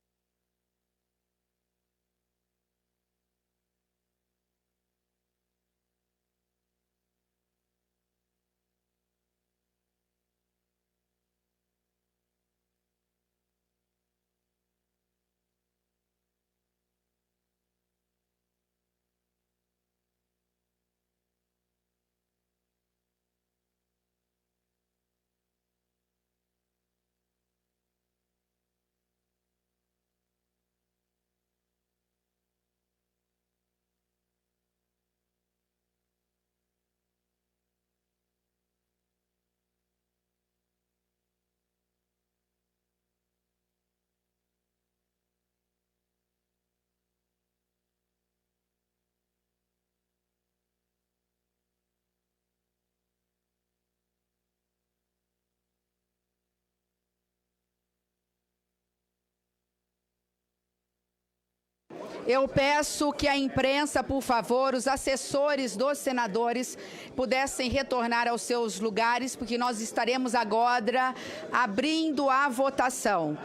Eu peço que a imprensa, por favor, os assessores dos senadores pudessem retornar aos seus lugares, porque nós estaremos agora abrindo a votação.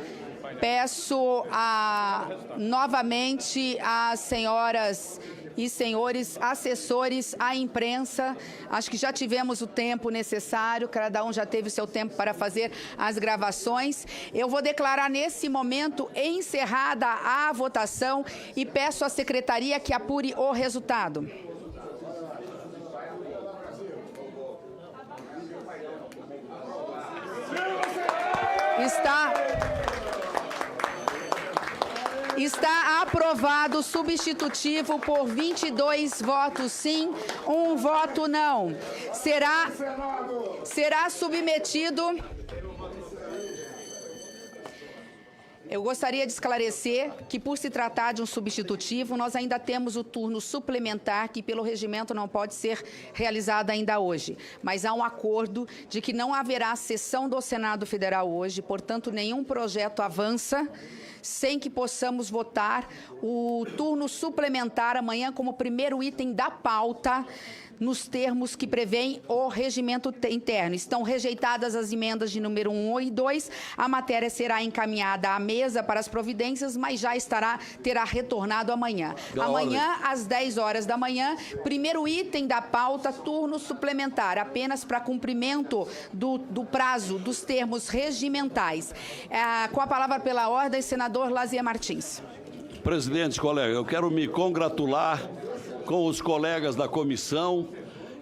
Peço novamente às senhoras e senhores assessores, à imprensa, acho que já tivemos o tempo necessário, cada um já teve o seu tempo para fazer as gravações. Eu vou declarar nesse momento encerrada a votação e peço à secretaria que apure o resultado. Está aprovado o substitutivo por 22 votos sim, 1 voto não. Será submetido... Eu gostaria de esclarecer que, por se tratar de um substitutivo, nós ainda temos o turno suplementar, que pelo regimento não pode ser realizado ainda hoje. Mas há um acordo de que não haverá sessão do Senado Federal hoje, portanto, nenhum projeto avança sem que possamos votar o turno suplementar amanhã como primeiro item da pauta, nos termos que prevêem o regimento interno. Estão rejeitadas as emendas de número 1 e 2, a matéria será encaminhada à mesa para as providências, mas já terá retornado amanhã. Amanhã, às 10 horas da manhã, primeiro item da pauta, turno suplementar, apenas para cumprimento do prazo dos termos regimentais. Com a palavra pela ordem, senador Lazier Martins. Presidente, colega, eu quero me congratular com os colegas da comissão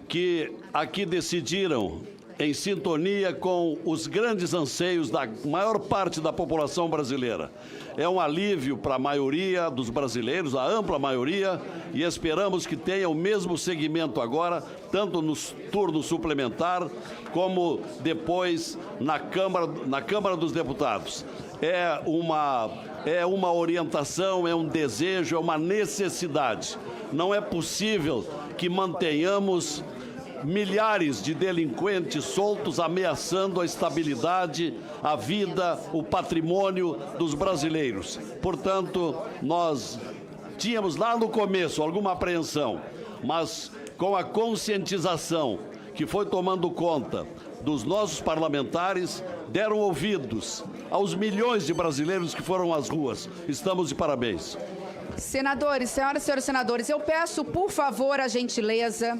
que aqui decidiram, em sintonia com os grandes anseios da maior parte da população brasileira. É um alívio para a maioria dos brasileiros, a ampla maioria, e esperamos que tenha o mesmo segmento agora, tanto no turno suplementar, como depois na Câmara dos Deputados. É uma orientação, é um desejo, é uma necessidade. Não é possível que mantenhamos milhares de delinquentes soltos ameaçando a estabilidade, a vida, o patrimônio dos brasileiros. Portanto, nós tínhamos lá no começo alguma apreensão, mas com a conscientização que foi tomando conta dos nossos parlamentares, deram ouvidos aos milhões de brasileiros que foram às ruas. Estamos de parabéns. Senadores, senhoras e senhores senadores, eu peço, por favor, a gentileza.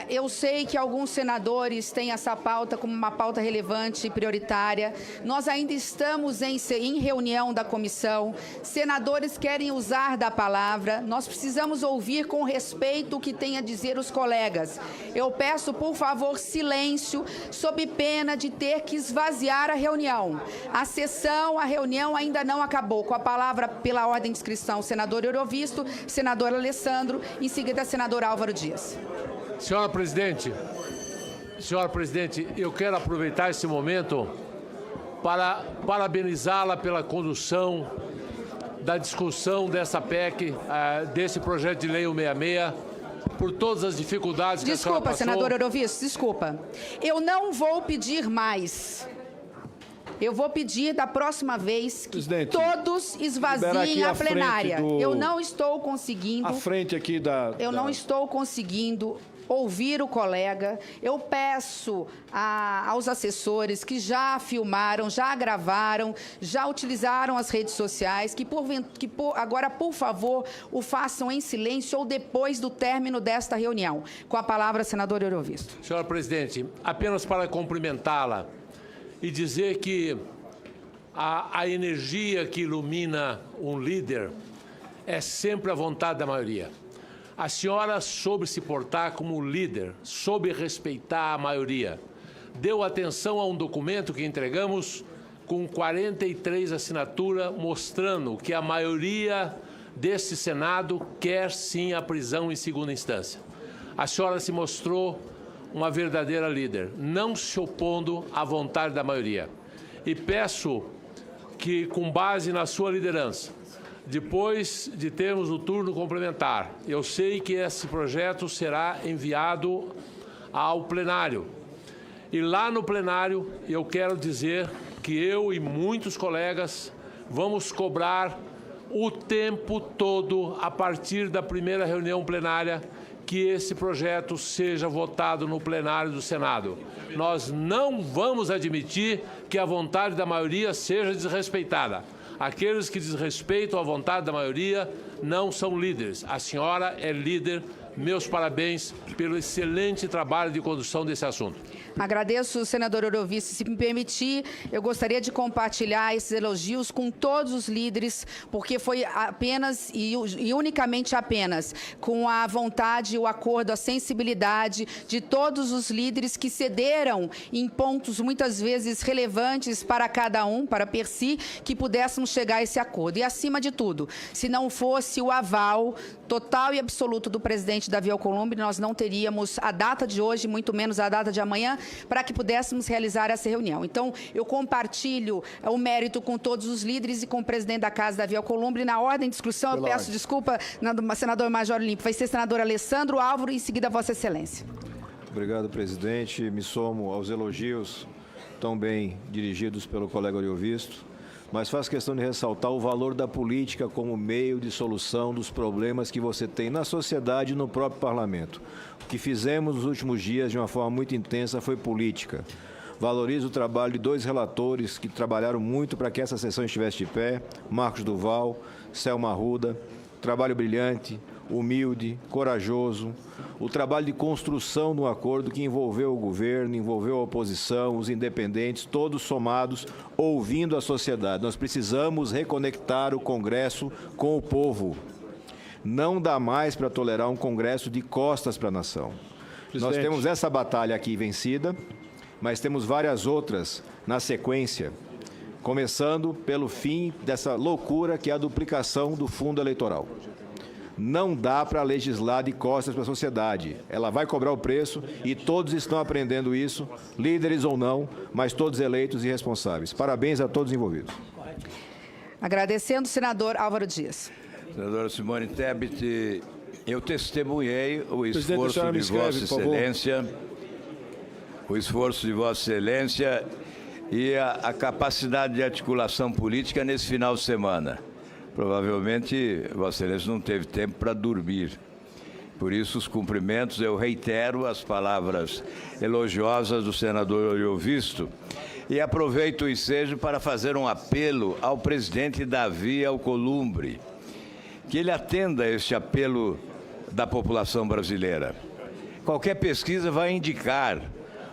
Eu sei que alguns senadores têm essa pauta como uma pauta relevante e prioritária. Nós ainda estamos em reunião da comissão. Senadores querem usar da palavra. Nós precisamos ouvir com respeito o que têm a dizer os colegas. Eu peço, por favor, silêncio, sob pena de ter que esvaziar a reunião. A reunião ainda não acabou. Com a palavra pela ordem de inscrição, senador Eurovisto, senador Alessandro, em seguida, senador Álvaro Dias. Senhora Presidente, eu quero aproveitar esse momento para parabenizá-la pela condução da discussão dessa PEC, desse projeto de lei 166, por todas as dificuldades que a senhora passou. Desculpa, senador Eurovisto, desculpa. Eu não vou pedir mais. Eu vou pedir da próxima vez que todos esvaziem a plenária. Eu não estou conseguindo... À frente aqui não estou conseguindo ouvir o colega. Eu peço aos assessores que já filmaram, já gravaram, já utilizaram as redes sociais, agora, por favor, o façam em silêncio ou depois do término desta reunião. Com a palavra, senador Eurovisto. Senhora Presidente, apenas para cumprimentá-la e dizer que a energia que ilumina um líder é sempre a vontade da maioria. A senhora soube se portar como líder, soube respeitar a maioria. Deu atenção a um documento que entregamos com 43 assinaturas, mostrando que a maioria desse Senado quer sim a prisão em segunda instância. A senhora se mostrou uma verdadeira líder, não se opondo à vontade da maioria. E peço que, com base na sua liderança, depois de termos o turno complementar, eu sei que esse projeto será enviado ao plenário. E lá no plenário, eu quero dizer que eu e muitos colegas vamos cobrar o tempo todo, a partir da primeira reunião plenária, que esse projeto seja votado no plenário do Senado. Nós não vamos admitir que a vontade da maioria seja desrespeitada. Aqueles que desrespeitam a vontade da maioria não são líderes. A senhora é líder. Meus parabéns pelo excelente trabalho de condução desse assunto. Agradeço, senador Eurovisto. Se me permitir, eu gostaria de compartilhar esses elogios com todos os líderes, porque foi apenas e unicamente apenas com a vontade, o acordo, a sensibilidade de todos os líderes que cederam em pontos muitas vezes relevantes para cada um, para per si, que pudéssemos chegar a esse acordo. E, acima de tudo, se não fosse o aval total e absoluto do presidente Davi Alcolumbre, nós não teríamos a data de hoje, muito menos a data de amanhã, para que pudéssemos realizar essa reunião. Então, eu compartilho o mérito com todos os líderes e com o presidente da Casa, Davi Alcolumbre. Na ordem de discussão, eu peço desculpa, senador Major Olímpio, vai ser senador Alessandro Álvaro e, em seguida, Vossa Excelência. Obrigado, presidente. Me somo aos elogios tão bem dirigidos pelo colega Ariovisto, mas faço questão de ressaltar o valor da política como meio de solução dos problemas que você tem na sociedade e no próprio parlamento. O que fizemos nos últimos dias de uma forma muito intensa foi política. Valorizo o trabalho de 2 relatores que trabalharam muito para que essa sessão estivesse de pé, Marcos Duval, Selma Arruda, trabalho brilhante, humilde, corajoso, o trabalho de construção de um acordo que envolveu o governo, envolveu a oposição, os independentes, todos somados, ouvindo a sociedade. Nós precisamos reconectar o Congresso com o povo. Não dá mais para tolerar um Congresso de costas para a nação. Nós temos essa batalha aqui vencida, mas temos várias outras na sequência, começando pelo fim dessa loucura que é a duplicação do fundo eleitoral. Não dá para legislar de costas para a sociedade. Ela vai cobrar o preço e todos estão aprendendo isso, líderes ou não, mas todos eleitos e responsáveis. Parabéns a todos envolvidos. Agradecendo, senador Álvaro Dias. Senadora Simone Tebet, eu testemunhei o esforço de Vossa Excelência, e a capacidade de articulação política nesse final de semana. Provavelmente, Vossa Excelência não teve tempo para dormir. Por isso, os cumprimentos, eu reitero as palavras elogiosas do senador Ariovisto e aproveito o ensejo para fazer um apelo ao presidente Davi Alcolumbre, que ele atenda a este apelo da população brasileira. Qualquer pesquisa vai indicar.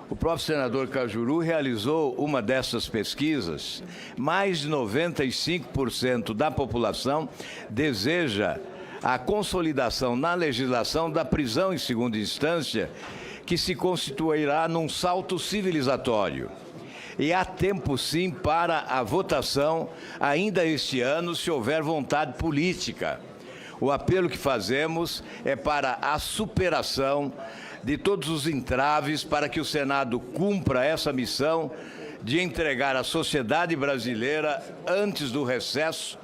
O próprio senador Cajuru realizou uma dessas pesquisas. Mais de 95% da população deseja a consolidação na legislação da prisão em segunda instância, que se constituirá num salto civilizatório. E há tempo, sim, para a votação, ainda este ano, se houver vontade política. O apelo que fazemos é para a superação de todos os entraves para que o Senado cumpra essa missão de entregar à sociedade brasileira, antes do recesso,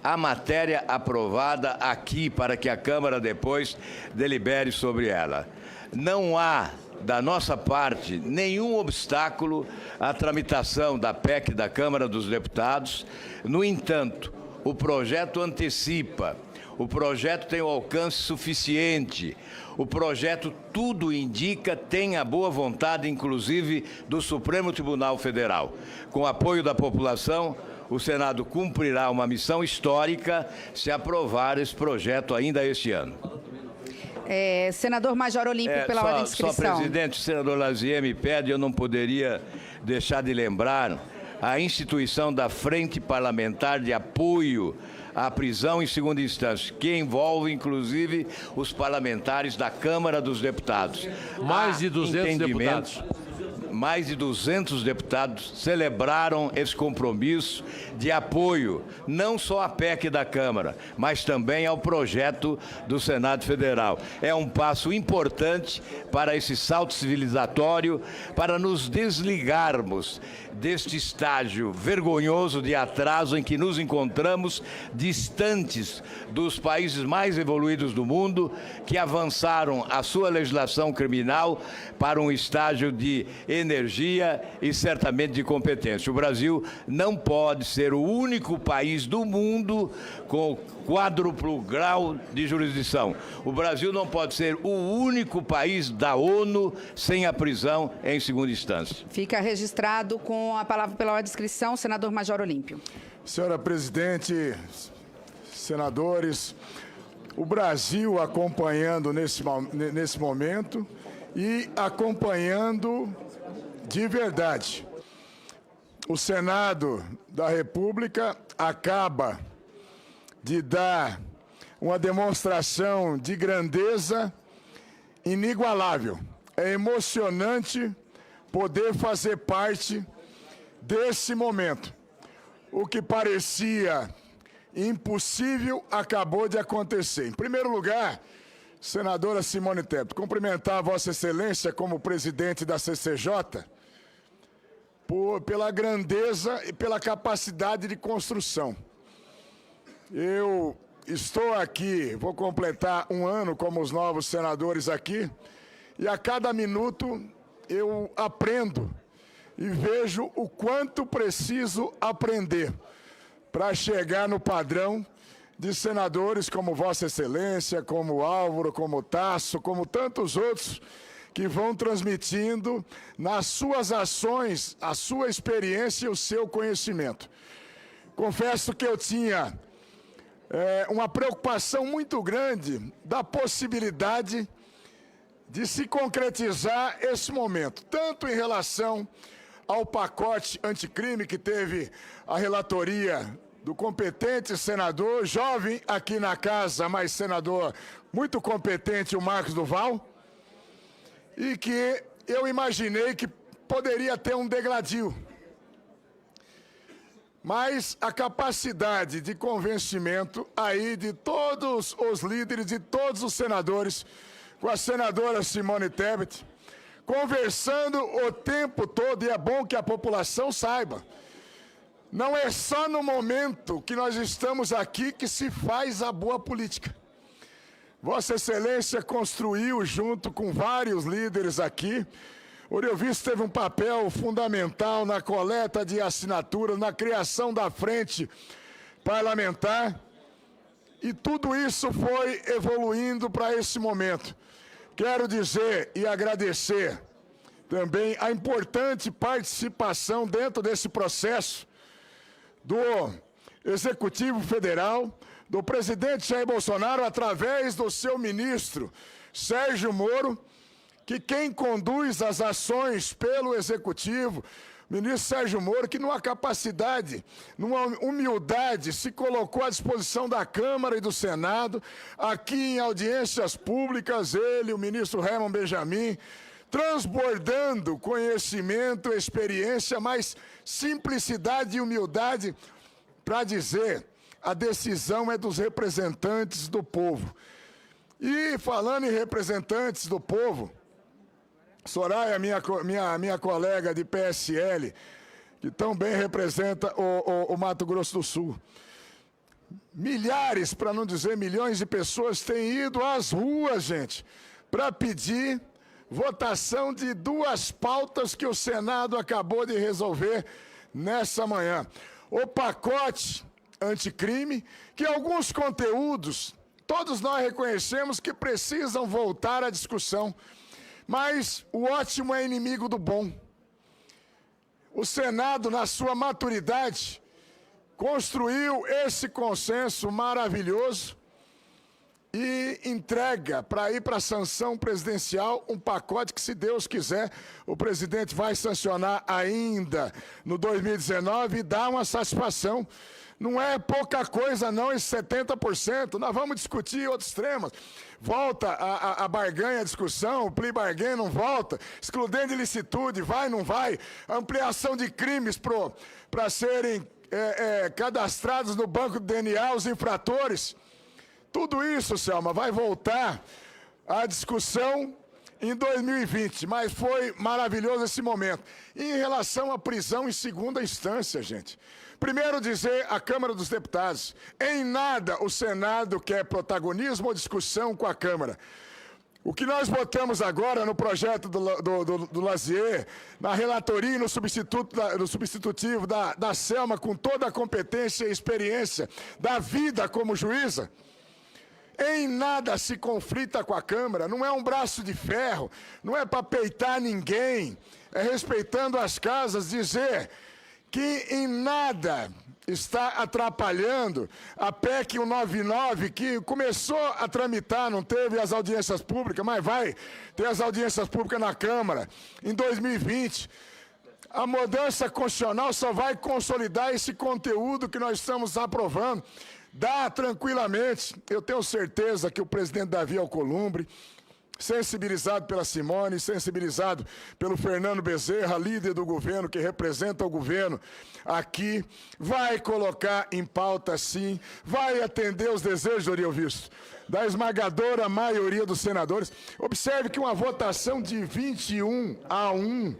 a matéria aprovada aqui, para que a Câmara depois delibere sobre ela. Não há, da nossa parte, nenhum obstáculo à tramitação da PEC da Câmara dos Deputados. No entanto, o projeto antecipa. O projeto tem o alcance suficiente. O projeto, tudo indica, tem a boa vontade, inclusive, do Supremo Tribunal Federal. Com o apoio da população, o Senado cumprirá uma missão histórica se aprovar esse projeto ainda este ano. Senador Major Olímpio, pela ordem de inscrição. Só, presidente, o senador Lazier me pede, eu não poderia deixar de lembrar a instituição da Frente Parlamentar de Apoio à Prisão em Segunda Instância, que envolve, inclusive, os parlamentares da Câmara dos Deputados. Mais de 200 deputados. Mais de 200 deputados celebraram esse compromisso de apoio, não só à PEC da Câmara, mas também ao projeto do Senado Federal. É um passo importante para esse salto civilizatório, para nos desligarmos deste estágio vergonhoso de atraso em que nos encontramos distantes dos países mais evoluídos do mundo, que avançaram a sua legislação criminal para um estágio de energia e certamente de competência. O Brasil não pode ser o único país do mundo com quádruplo grau de jurisdição. O Brasil não pode ser o único país da ONU sem a prisão em segunda instância. Fica registrado com a palavra pela ordem de inscrição, o senador Major Olímpio. Senhora presidente, senadores, o Brasil acompanhando nesse momento e acompanhando de verdade. O Senado da República acaba de dar uma demonstração de grandeza inigualável. É emocionante poder fazer parte desse momento. O que parecia impossível acabou de acontecer. Em primeiro lugar, senadora Simone Tebet, cumprimentar a Vossa Excelência como presidente da CCJ pela grandeza e pela capacidade de construção. Eu estou aqui, vou completar um ano como os novos senadores aqui, e a cada minuto eu aprendo e vejo o quanto preciso aprender para chegar no padrão de senadores como Vossa Excelência, como Álvaro, como Tasso, como tantos outros que vão transmitindo nas suas ações a sua experiência e o seu conhecimento. Confesso que eu tinha uma preocupação muito grande da possibilidade de se concretizar esse momento, tanto em relação ao pacote anticrime que teve a relatoria do competente senador, jovem aqui na casa, mas senador muito competente, o Marcos Duval, e que eu imaginei que poderia ter um degladio. Mas a capacidade de convencimento aí de todos os líderes, de todos os senadores, com a senadora Simone Tebet, conversando o tempo todo, e é bom que a população saiba, não é só no momento que nós estamos aqui que se faz a boa política. Vossa Excelência construiu, junto com vários líderes aqui, Oriovisto teve um papel fundamental na coleta de assinaturas, na criação da frente parlamentar, e tudo isso foi evoluindo para esse momento. Quero dizer e agradecer também a importante participação dentro desse processo do Executivo Federal, do presidente Jair Bolsonaro, através do seu ministro Sérgio Moro, que quem conduz as ações pelo Executivo, o ministro Sérgio Moro, que numa capacidade, numa humildade, se colocou à disposição da Câmara e do Senado, aqui em audiências públicas, ele, o ministro Herman Benjamin, transbordando conhecimento, experiência, mas simplicidade e humildade para dizer: a decisão é dos representantes do povo. E falando em representantes do povo, Soraya, minha colega de PSL, que tão bem representa o Mato Grosso do Sul. Milhares, para não dizer milhões de pessoas têm ido às ruas, gente, para pedir votação de duas pautas que o Senado acabou de resolver nessa manhã. O pacote anticrime, que alguns conteúdos, todos nós reconhecemos que precisam voltar à discussão, mas o ótimo é inimigo do bom. O Senado, na sua maturidade, construiu esse consenso maravilhoso e entrega para ir para a sanção presidencial um pacote que, se Deus quiser, o presidente vai sancionar ainda no 2019 e dar uma satisfação. Não é pouca coisa não, esses 70%, nós vamos discutir outros temas. Volta a barganha, a discussão, o plea bargain não volta, excludente de licitude, vai, não vai, ampliação de crimes para serem cadastrados no banco do DNA, os infratores. Tudo isso, Selma, vai voltar à discussão em 2020, mas foi maravilhoso esse momento. Em relação à prisão em segunda instância, gente. Primeiro dizer à Câmara dos Deputados, em nada o Senado quer protagonismo ou discussão com a Câmara. O que nós votamos agora no projeto do Lazier, na relatoria e no substitutivo da Selma, com toda a competência e experiência da vida como juíza, em nada se conflita com a Câmara, não é um braço de ferro, não é para peitar ninguém, é respeitando as casas, dizer que em nada está atrapalhando a PEC 199, que começou a tramitar, não teve as audiências públicas, mas vai ter as audiências públicas na Câmara em 2020. A mudança constitucional só vai consolidar esse conteúdo que nós estamos aprovando. Dá tranquilamente, eu tenho certeza que o presidente Davi Alcolumbre, sensibilizado pela Simone, sensibilizado pelo Fernando Bezerra, líder do governo, que representa o governo aqui, vai colocar em pauta sim, vai atender os desejos, Oriovisto, da esmagadora maioria dos senadores. Observe que uma votação de 21-1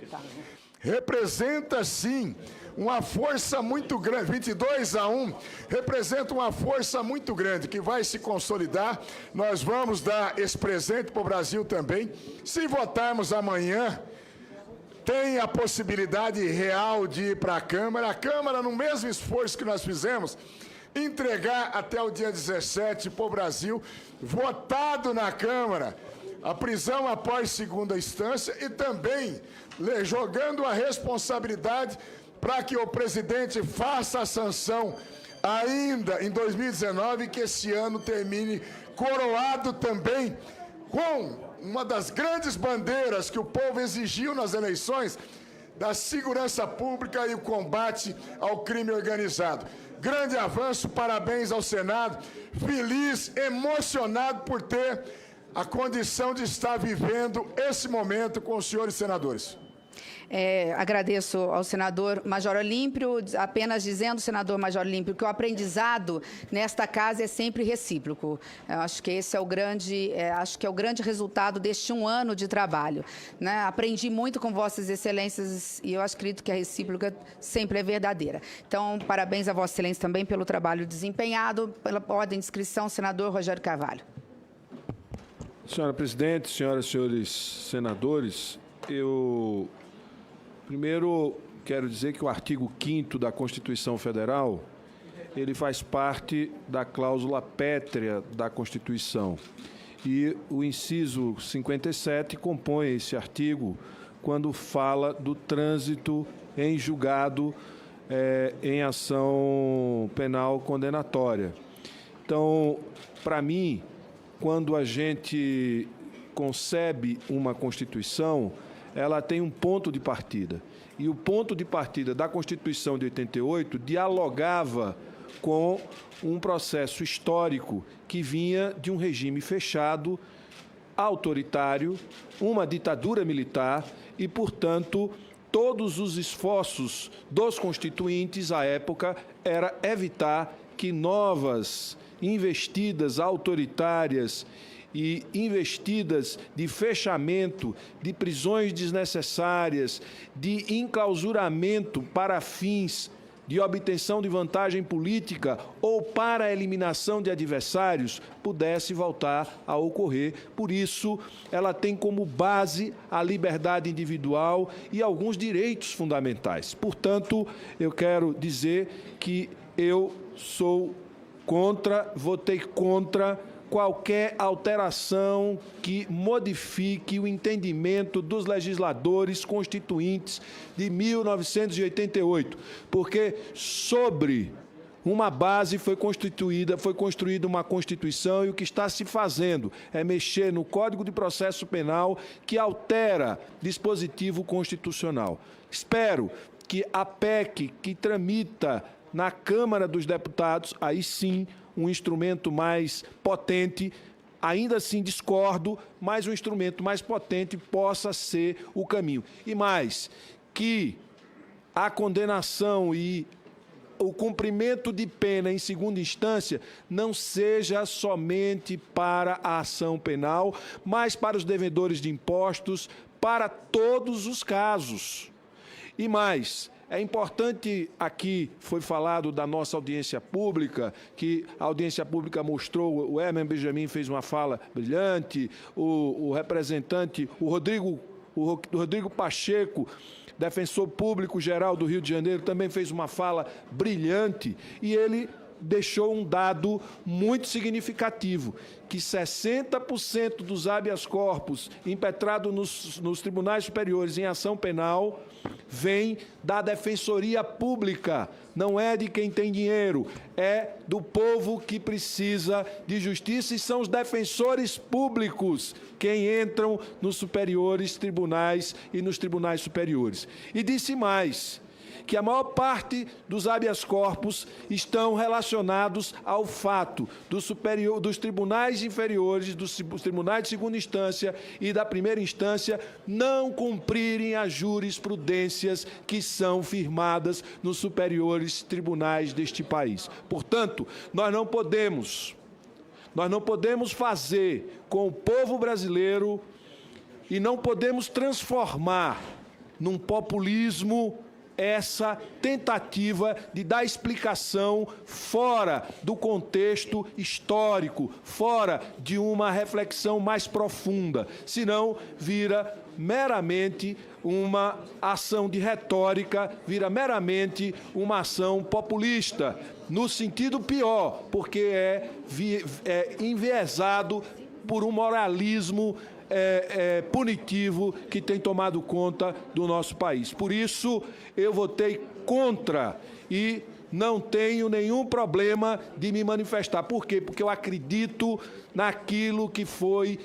representa sim uma força muito grande, 22-1, representa uma força muito grande que vai se consolidar. Nós vamos dar esse presente para o Brasil também. Se votarmos amanhã, tem a possibilidade real de ir para a Câmara, no mesmo esforço que nós fizemos, entregar até o dia 17 para o Brasil, votado na Câmara, a prisão após segunda instância e também jogando a responsabilidade para que o presidente faça a sanção ainda em 2019 e que esse ano termine coroado também com uma das grandes bandeiras que o povo exigiu nas eleições, da segurança pública e o combate ao crime organizado. Grande avanço, parabéns ao Senado, feliz, emocionado por ter a condição de estar vivendo esse momento com os senhores senadores. Agradeço ao senador Major Olímpio, apenas dizendo, senador Major Olímpio, que o aprendizado nesta casa é sempre recíproco. Eu acho que esse é o grande resultado deste um ano de trabalho, né? Aprendi muito com vossas excelências e eu acredito que a recíproca sempre é verdadeira. Então, parabéns a vossa excelência também pelo trabalho desempenhado. Pela ordem de inscrição, senador Rogério Carvalho. Senhora presidente, senhoras e senhores senadores, eu primeiro quero dizer que o artigo 5º da Constituição Federal, ele faz parte da cláusula pétrea da Constituição. E o inciso 57 compõe esse artigo quando fala do trânsito em julgado em ação penal condenatória. Então, para mim, quando a gente concebe uma Constituição, ela tem um ponto de partida. E o ponto de partida da Constituição de 88 dialogava com um processo histórico que vinha de um regime fechado, autoritário, uma ditadura militar e, portanto, todos os esforços dos constituintes à época era evitar que novas investidas autoritárias e investidas de fechamento, de prisões desnecessárias, de enclausuramento para fins de obtenção de vantagem política ou para a eliminação de adversários pudesse voltar a ocorrer. Por isso, ela tem como base a liberdade individual e alguns direitos fundamentais. Portanto, eu quero dizer que eu sou votei contra qualquer alteração que modifique o entendimento dos legisladores constituintes de 1988, porque sobre uma base foi construída uma Constituição e o que está se fazendo é mexer no Código de Processo Penal que altera dispositivo constitucional. Espero que a PEC que tramita na Câmara dos Deputados, aí sim, um instrumento mais potente, ainda assim discordo, mas um instrumento mais potente possa ser o caminho. E mais, que a condenação e o cumprimento de pena em segunda instância não seja somente para a ação penal, mas para os devedores de impostos, para todos os casos. E mais, é importante, aqui foi falado da nossa audiência pública, que a audiência pública mostrou, o Herman Benjamin fez uma fala brilhante, o representante, o Rodrigo Pacheco, defensor público geral do Rio de Janeiro, também fez uma fala brilhante, e ele deixou um dado muito significativo, que 60% dos habeas corpus impetrados nos tribunais superiores em ação penal vem da Defensoria Pública, não é de quem tem dinheiro, é do povo que precisa de justiça, e são os defensores públicos quem entram nos superiores tribunais e nos tribunais superiores. E disse mais, que a maior parte dos habeas corpus estão relacionados ao fato dos tribunais inferiores, dos tribunais de segunda instância e da primeira instância não cumprirem as jurisprudências que são firmadas nos superiores tribunais deste país. Portanto, nós não podemos fazer com o povo brasileiro e não podemos transformar num populismo essa tentativa de dar explicação fora do contexto histórico, fora de uma reflexão mais profunda, senão vira meramente uma ação de retórica, vira meramente uma ação populista, no sentido pior, porque é enviesado por um moralismo punitivo que tem tomado conta do nosso país. Por isso, eu votei contra e não tenho nenhum problema de me manifestar. Por quê? Porque eu acredito naquilo que foi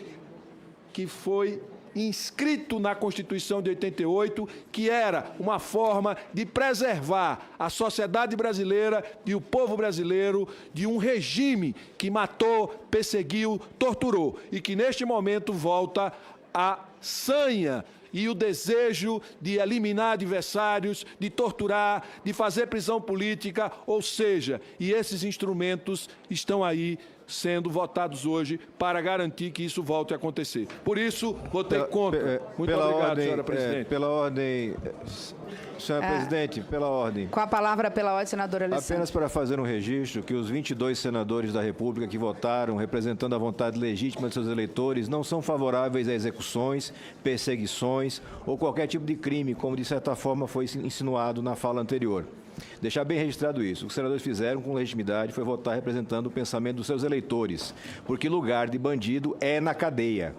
inscrito na Constituição de 88, que era uma forma de preservar a sociedade brasileira e o povo brasileiro de um regime que matou, perseguiu, torturou e que neste momento volta a sanha e o desejo de eliminar adversários, de torturar, de fazer prisão política, ou seja, e esses instrumentos estão aí sendo votados hoje para garantir que isso volte a acontecer. Por isso, votei contra. Muito obrigado, senhora presidente. Pela ordem, senhora presidente, pela ordem. Com a palavra, pela ordem, senadora Alessandra. Apenas para fazer um registro que os 22 senadores da República que votaram, representando a vontade legítima de seus eleitores, não são favoráveis a execuções, perseguições ou qualquer tipo de crime, como de certa forma foi insinuado na fala anterior. Deixar bem registrado isso. O que os senadores fizeram com legitimidade foi votar representando o pensamento dos seus eleitores, porque lugar de bandido é na cadeia.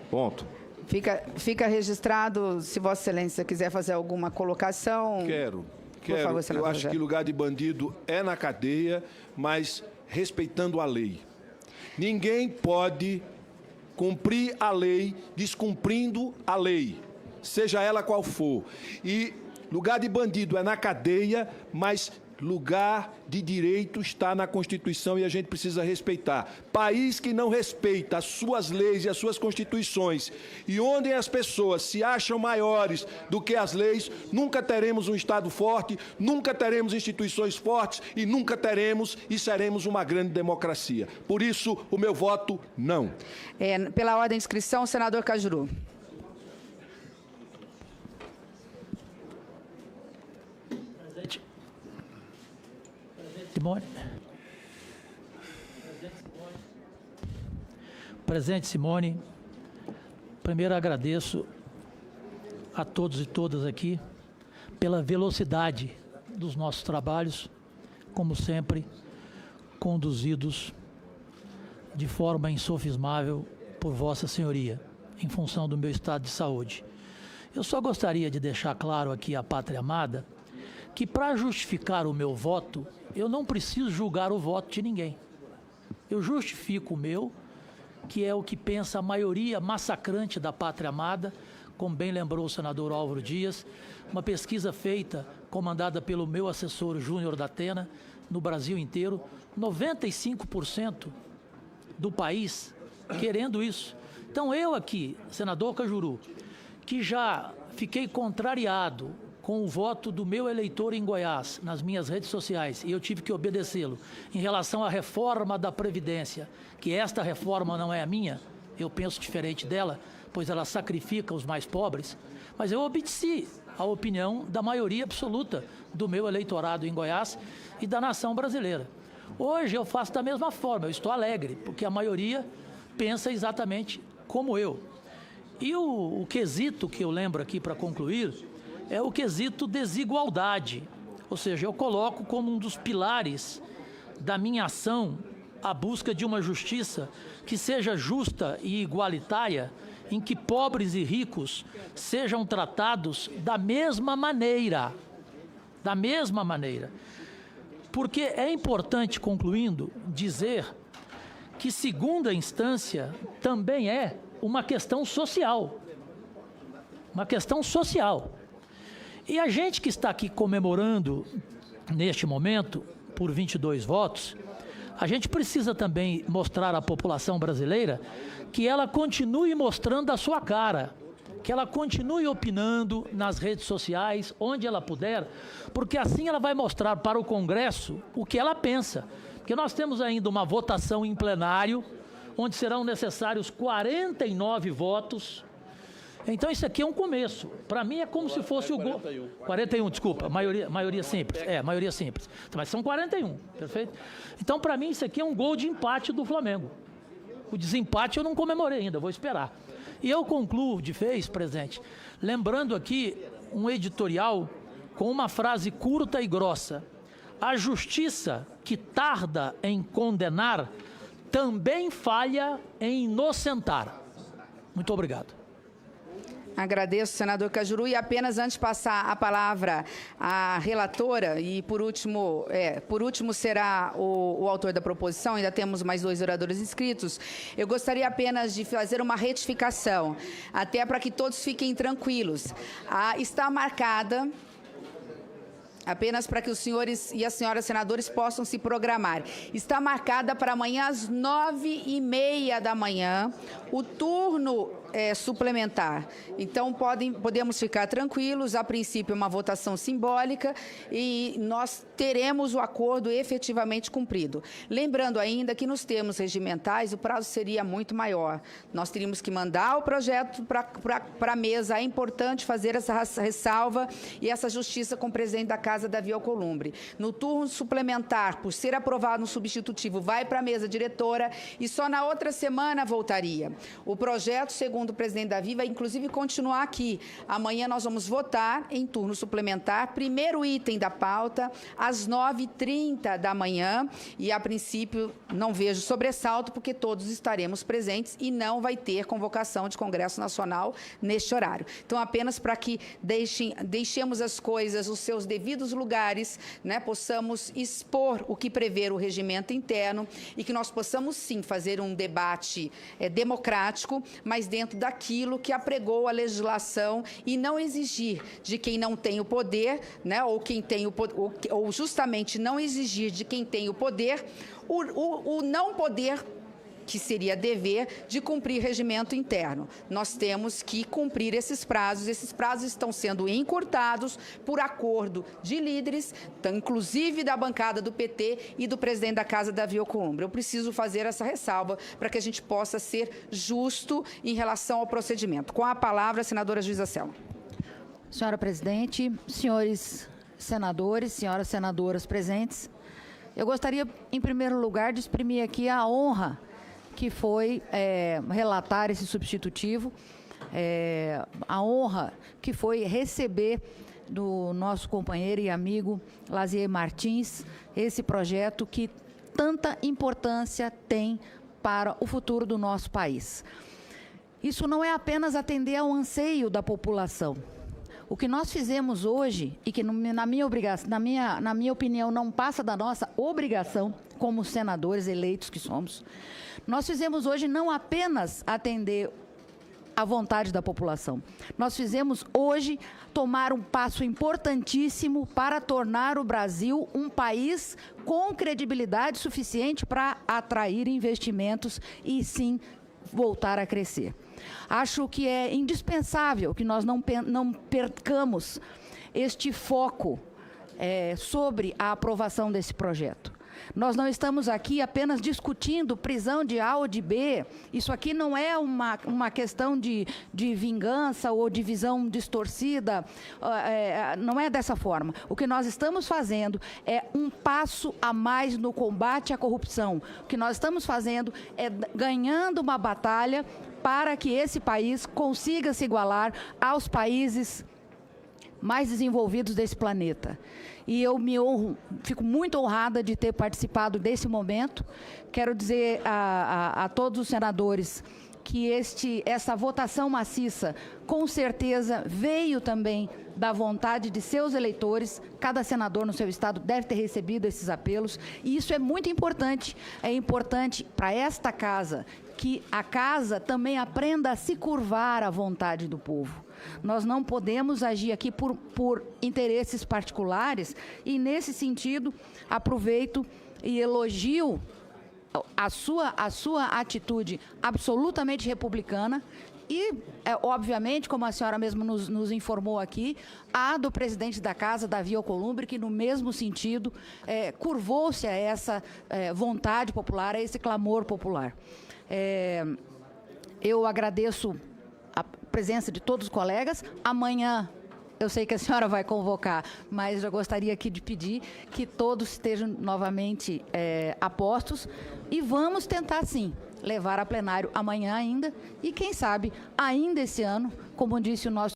Ponto. Fica registrado, se Vossa Excelência quiser fazer alguma colocação. Quero. Por favor, senador Eu acho Rogério. que lugar de bandido é na cadeia, mas respeitando a lei. Ninguém pode cumprir a lei descumprindo a lei, seja ela qual for. E lugar de bandido é na cadeia, mas lugar de direito está na Constituição e a gente precisa respeitar. País que não respeita as suas leis e as suas constituições e onde as pessoas se acham maiores do que as leis, nunca teremos um Estado forte, nunca teremos instituições fortes e nunca teremos e seremos uma grande democracia. Por isso, o meu voto, não. Pela ordem de inscrição, o senador Cajuru. Simone. Presidente Simone, primeiro agradeço a todos e todas aqui pela velocidade dos nossos trabalhos, como sempre, conduzidos de forma insofismável por Vossa Senhoria, em função do meu estado de saúde. Eu só gostaria de deixar claro aqui à pátria amada que, para justificar o meu voto, eu não preciso julgar o voto de ninguém. Eu justifico o meu, que é o que pensa a maioria massacrante da pátria amada, como bem lembrou o senador Álvaro Dias, uma pesquisa feita, comandada pelo meu assessor Júnior da Atena, no Brasil inteiro, 95% do país querendo isso. Então eu aqui, senador Cajuru, que já fiquei contrariado com o voto do meu eleitor em Goiás, nas minhas redes sociais, e eu tive que obedecê-lo, em relação à reforma da Previdência, que esta reforma não é a minha, eu penso diferente dela, pois ela sacrifica os mais pobres, mas eu obedeci a opinião da maioria absoluta do meu eleitorado em Goiás e da nação brasileira. Hoje eu faço da mesma forma, eu estou alegre, porque a maioria pensa exatamente como eu. E o quesito que eu lembro aqui para concluir é o quesito desigualdade, ou seja, eu coloco como um dos pilares da minha ação a busca de uma justiça que seja justa e igualitária, em que pobres e ricos sejam tratados da mesma maneira. Da mesma maneira. Porque é importante, concluindo, dizer que segunda instância também é uma questão social. Uma questão social. E a gente que está aqui comemorando, neste momento, por 22 votos, a gente precisa também mostrar à população brasileira que ela continue mostrando a sua cara, que ela continue opinando nas redes sociais, onde ela puder, porque assim ela vai mostrar para o Congresso o que ela pensa. Porque nós temos ainda uma votação em plenário, onde serão necessários 49 votos. Então isso aqui é um começo. Para mim é como se fosse o gol. 41, desculpa, maioria simples. Maioria simples. Mas são 41, perfeito? Então para mim isso aqui é um gol de empate do Flamengo. O desempate eu não comemorei ainda, vou esperar. E eu concluo de vez, presidente, lembrando aqui um editorial com uma frase curta e grossa. A justiça que tarda em condenar também falha em inocentar. Muito obrigado. Agradeço, senador Cajuru. E apenas antes de passar a palavra à relatora, e por último será o autor da proposição, ainda temos mais 2 oradores inscritos, eu gostaria apenas de fazer uma retificação, até para que todos fiquem tranquilos. Está marcada, apenas para que os senhores e as senhoras senadores possam se programar. Está marcada para amanhã às 9h30 da manhã o turno suplementar. Então, podemos ficar tranquilos, a princípio é uma votação simbólica e nós teremos o acordo efetivamente cumprido. Lembrando ainda que nos termos regimentais o prazo seria muito maior. Nós teríamos que mandar o projeto para a mesa. É importante fazer essa ressalva e essa justiça com o presidente da Casa, Davi Alcolumbre. No turno suplementar, por ser aprovado no substitutivo, vai para a mesa diretora e só na outra semana voltaria. O projeto, segundo o presidente Davi, vai inclusive continuar aqui. Amanhã nós vamos votar em turno suplementar, primeiro item da pauta, às 9h30 da manhã, e a princípio não vejo sobressalto, porque todos estaremos presentes e não vai ter convocação de Congresso Nacional neste horário. Então, apenas para que deixemos as coisas os seus devidos lugares, né, possamos expor o que prevê o regimento interno e que nós possamos, sim, fazer um debate democrático, mas dentro daquilo que apregou a legislação e não exigir de quem não tem o poder, né, ou quem tem ou justamente não exigir de quem tem o poder o não poder, que seria dever de cumprir regimento interno. Nós temos que cumprir esses prazos estão sendo encurtados por acordo de líderes, inclusive da bancada do PT e do presidente da Casa, Davi Alcolumbre. Eu preciso fazer essa ressalva para que a gente possa ser justo em relação ao procedimento. Com a palavra, a senadora Juíza Selma. Senhora presidente, senhores senadores, senhoras senadoras presentes, eu gostaria, em primeiro lugar, de exprimir aqui a honra que foi relatar esse substitutivo, a honra que foi receber do nosso companheiro e amigo Lazier Martins esse projeto que tanta importância tem para o futuro do nosso país. Isso não é apenas atender ao anseio da população. O que nós fizemos hoje, e que na minha opinião não passa da nossa obrigação, como senadores eleitos que somos, nós fizemos hoje não apenas atender à vontade da população. Nós fizemos hoje tomar um passo importantíssimo para tornar o Brasil um país com credibilidade suficiente para atrair investimentos e, sim, voltar a crescer. Acho que é indispensável que nós não percamos este foco sobre a aprovação desse projeto. Nós não estamos aqui apenas discutindo prisão de A ou de B. Isso aqui não é uma questão de vingança ou de visão distorcida. Não é dessa forma. O que nós estamos fazendo é um passo a mais no combate à corrupção. O que nós estamos fazendo é ganhando uma batalha para que esse país consiga se igualar aos países mais desenvolvidos desse planeta. E eu fico muito honrada de ter participado desse momento. Quero dizer a todos os senadores que essa votação maciça, com certeza, veio também da vontade de seus eleitores. Cada senador no seu estado deve ter recebido esses apelos. E isso é muito importante. É importante para esta casa que a casa também aprenda a se curvar à vontade do povo. Nós não podemos agir aqui por interesses particulares e, nesse sentido, aproveito e elogio a sua atitude absolutamente republicana e, obviamente, como a senhora mesmo nos informou aqui, a do presidente da Casa, Davi Alcolumbre, que, no mesmo sentido, curvou-se a essa vontade popular, a esse clamor popular. Eu agradeço a presença de todos os colegas. Amanhã, eu sei que a senhora vai convocar, mas eu gostaria aqui de pedir que todos estejam novamente a postos e vamos tentar, sim, levar a plenário amanhã ainda e, quem sabe, ainda esse ano, como disse o nosso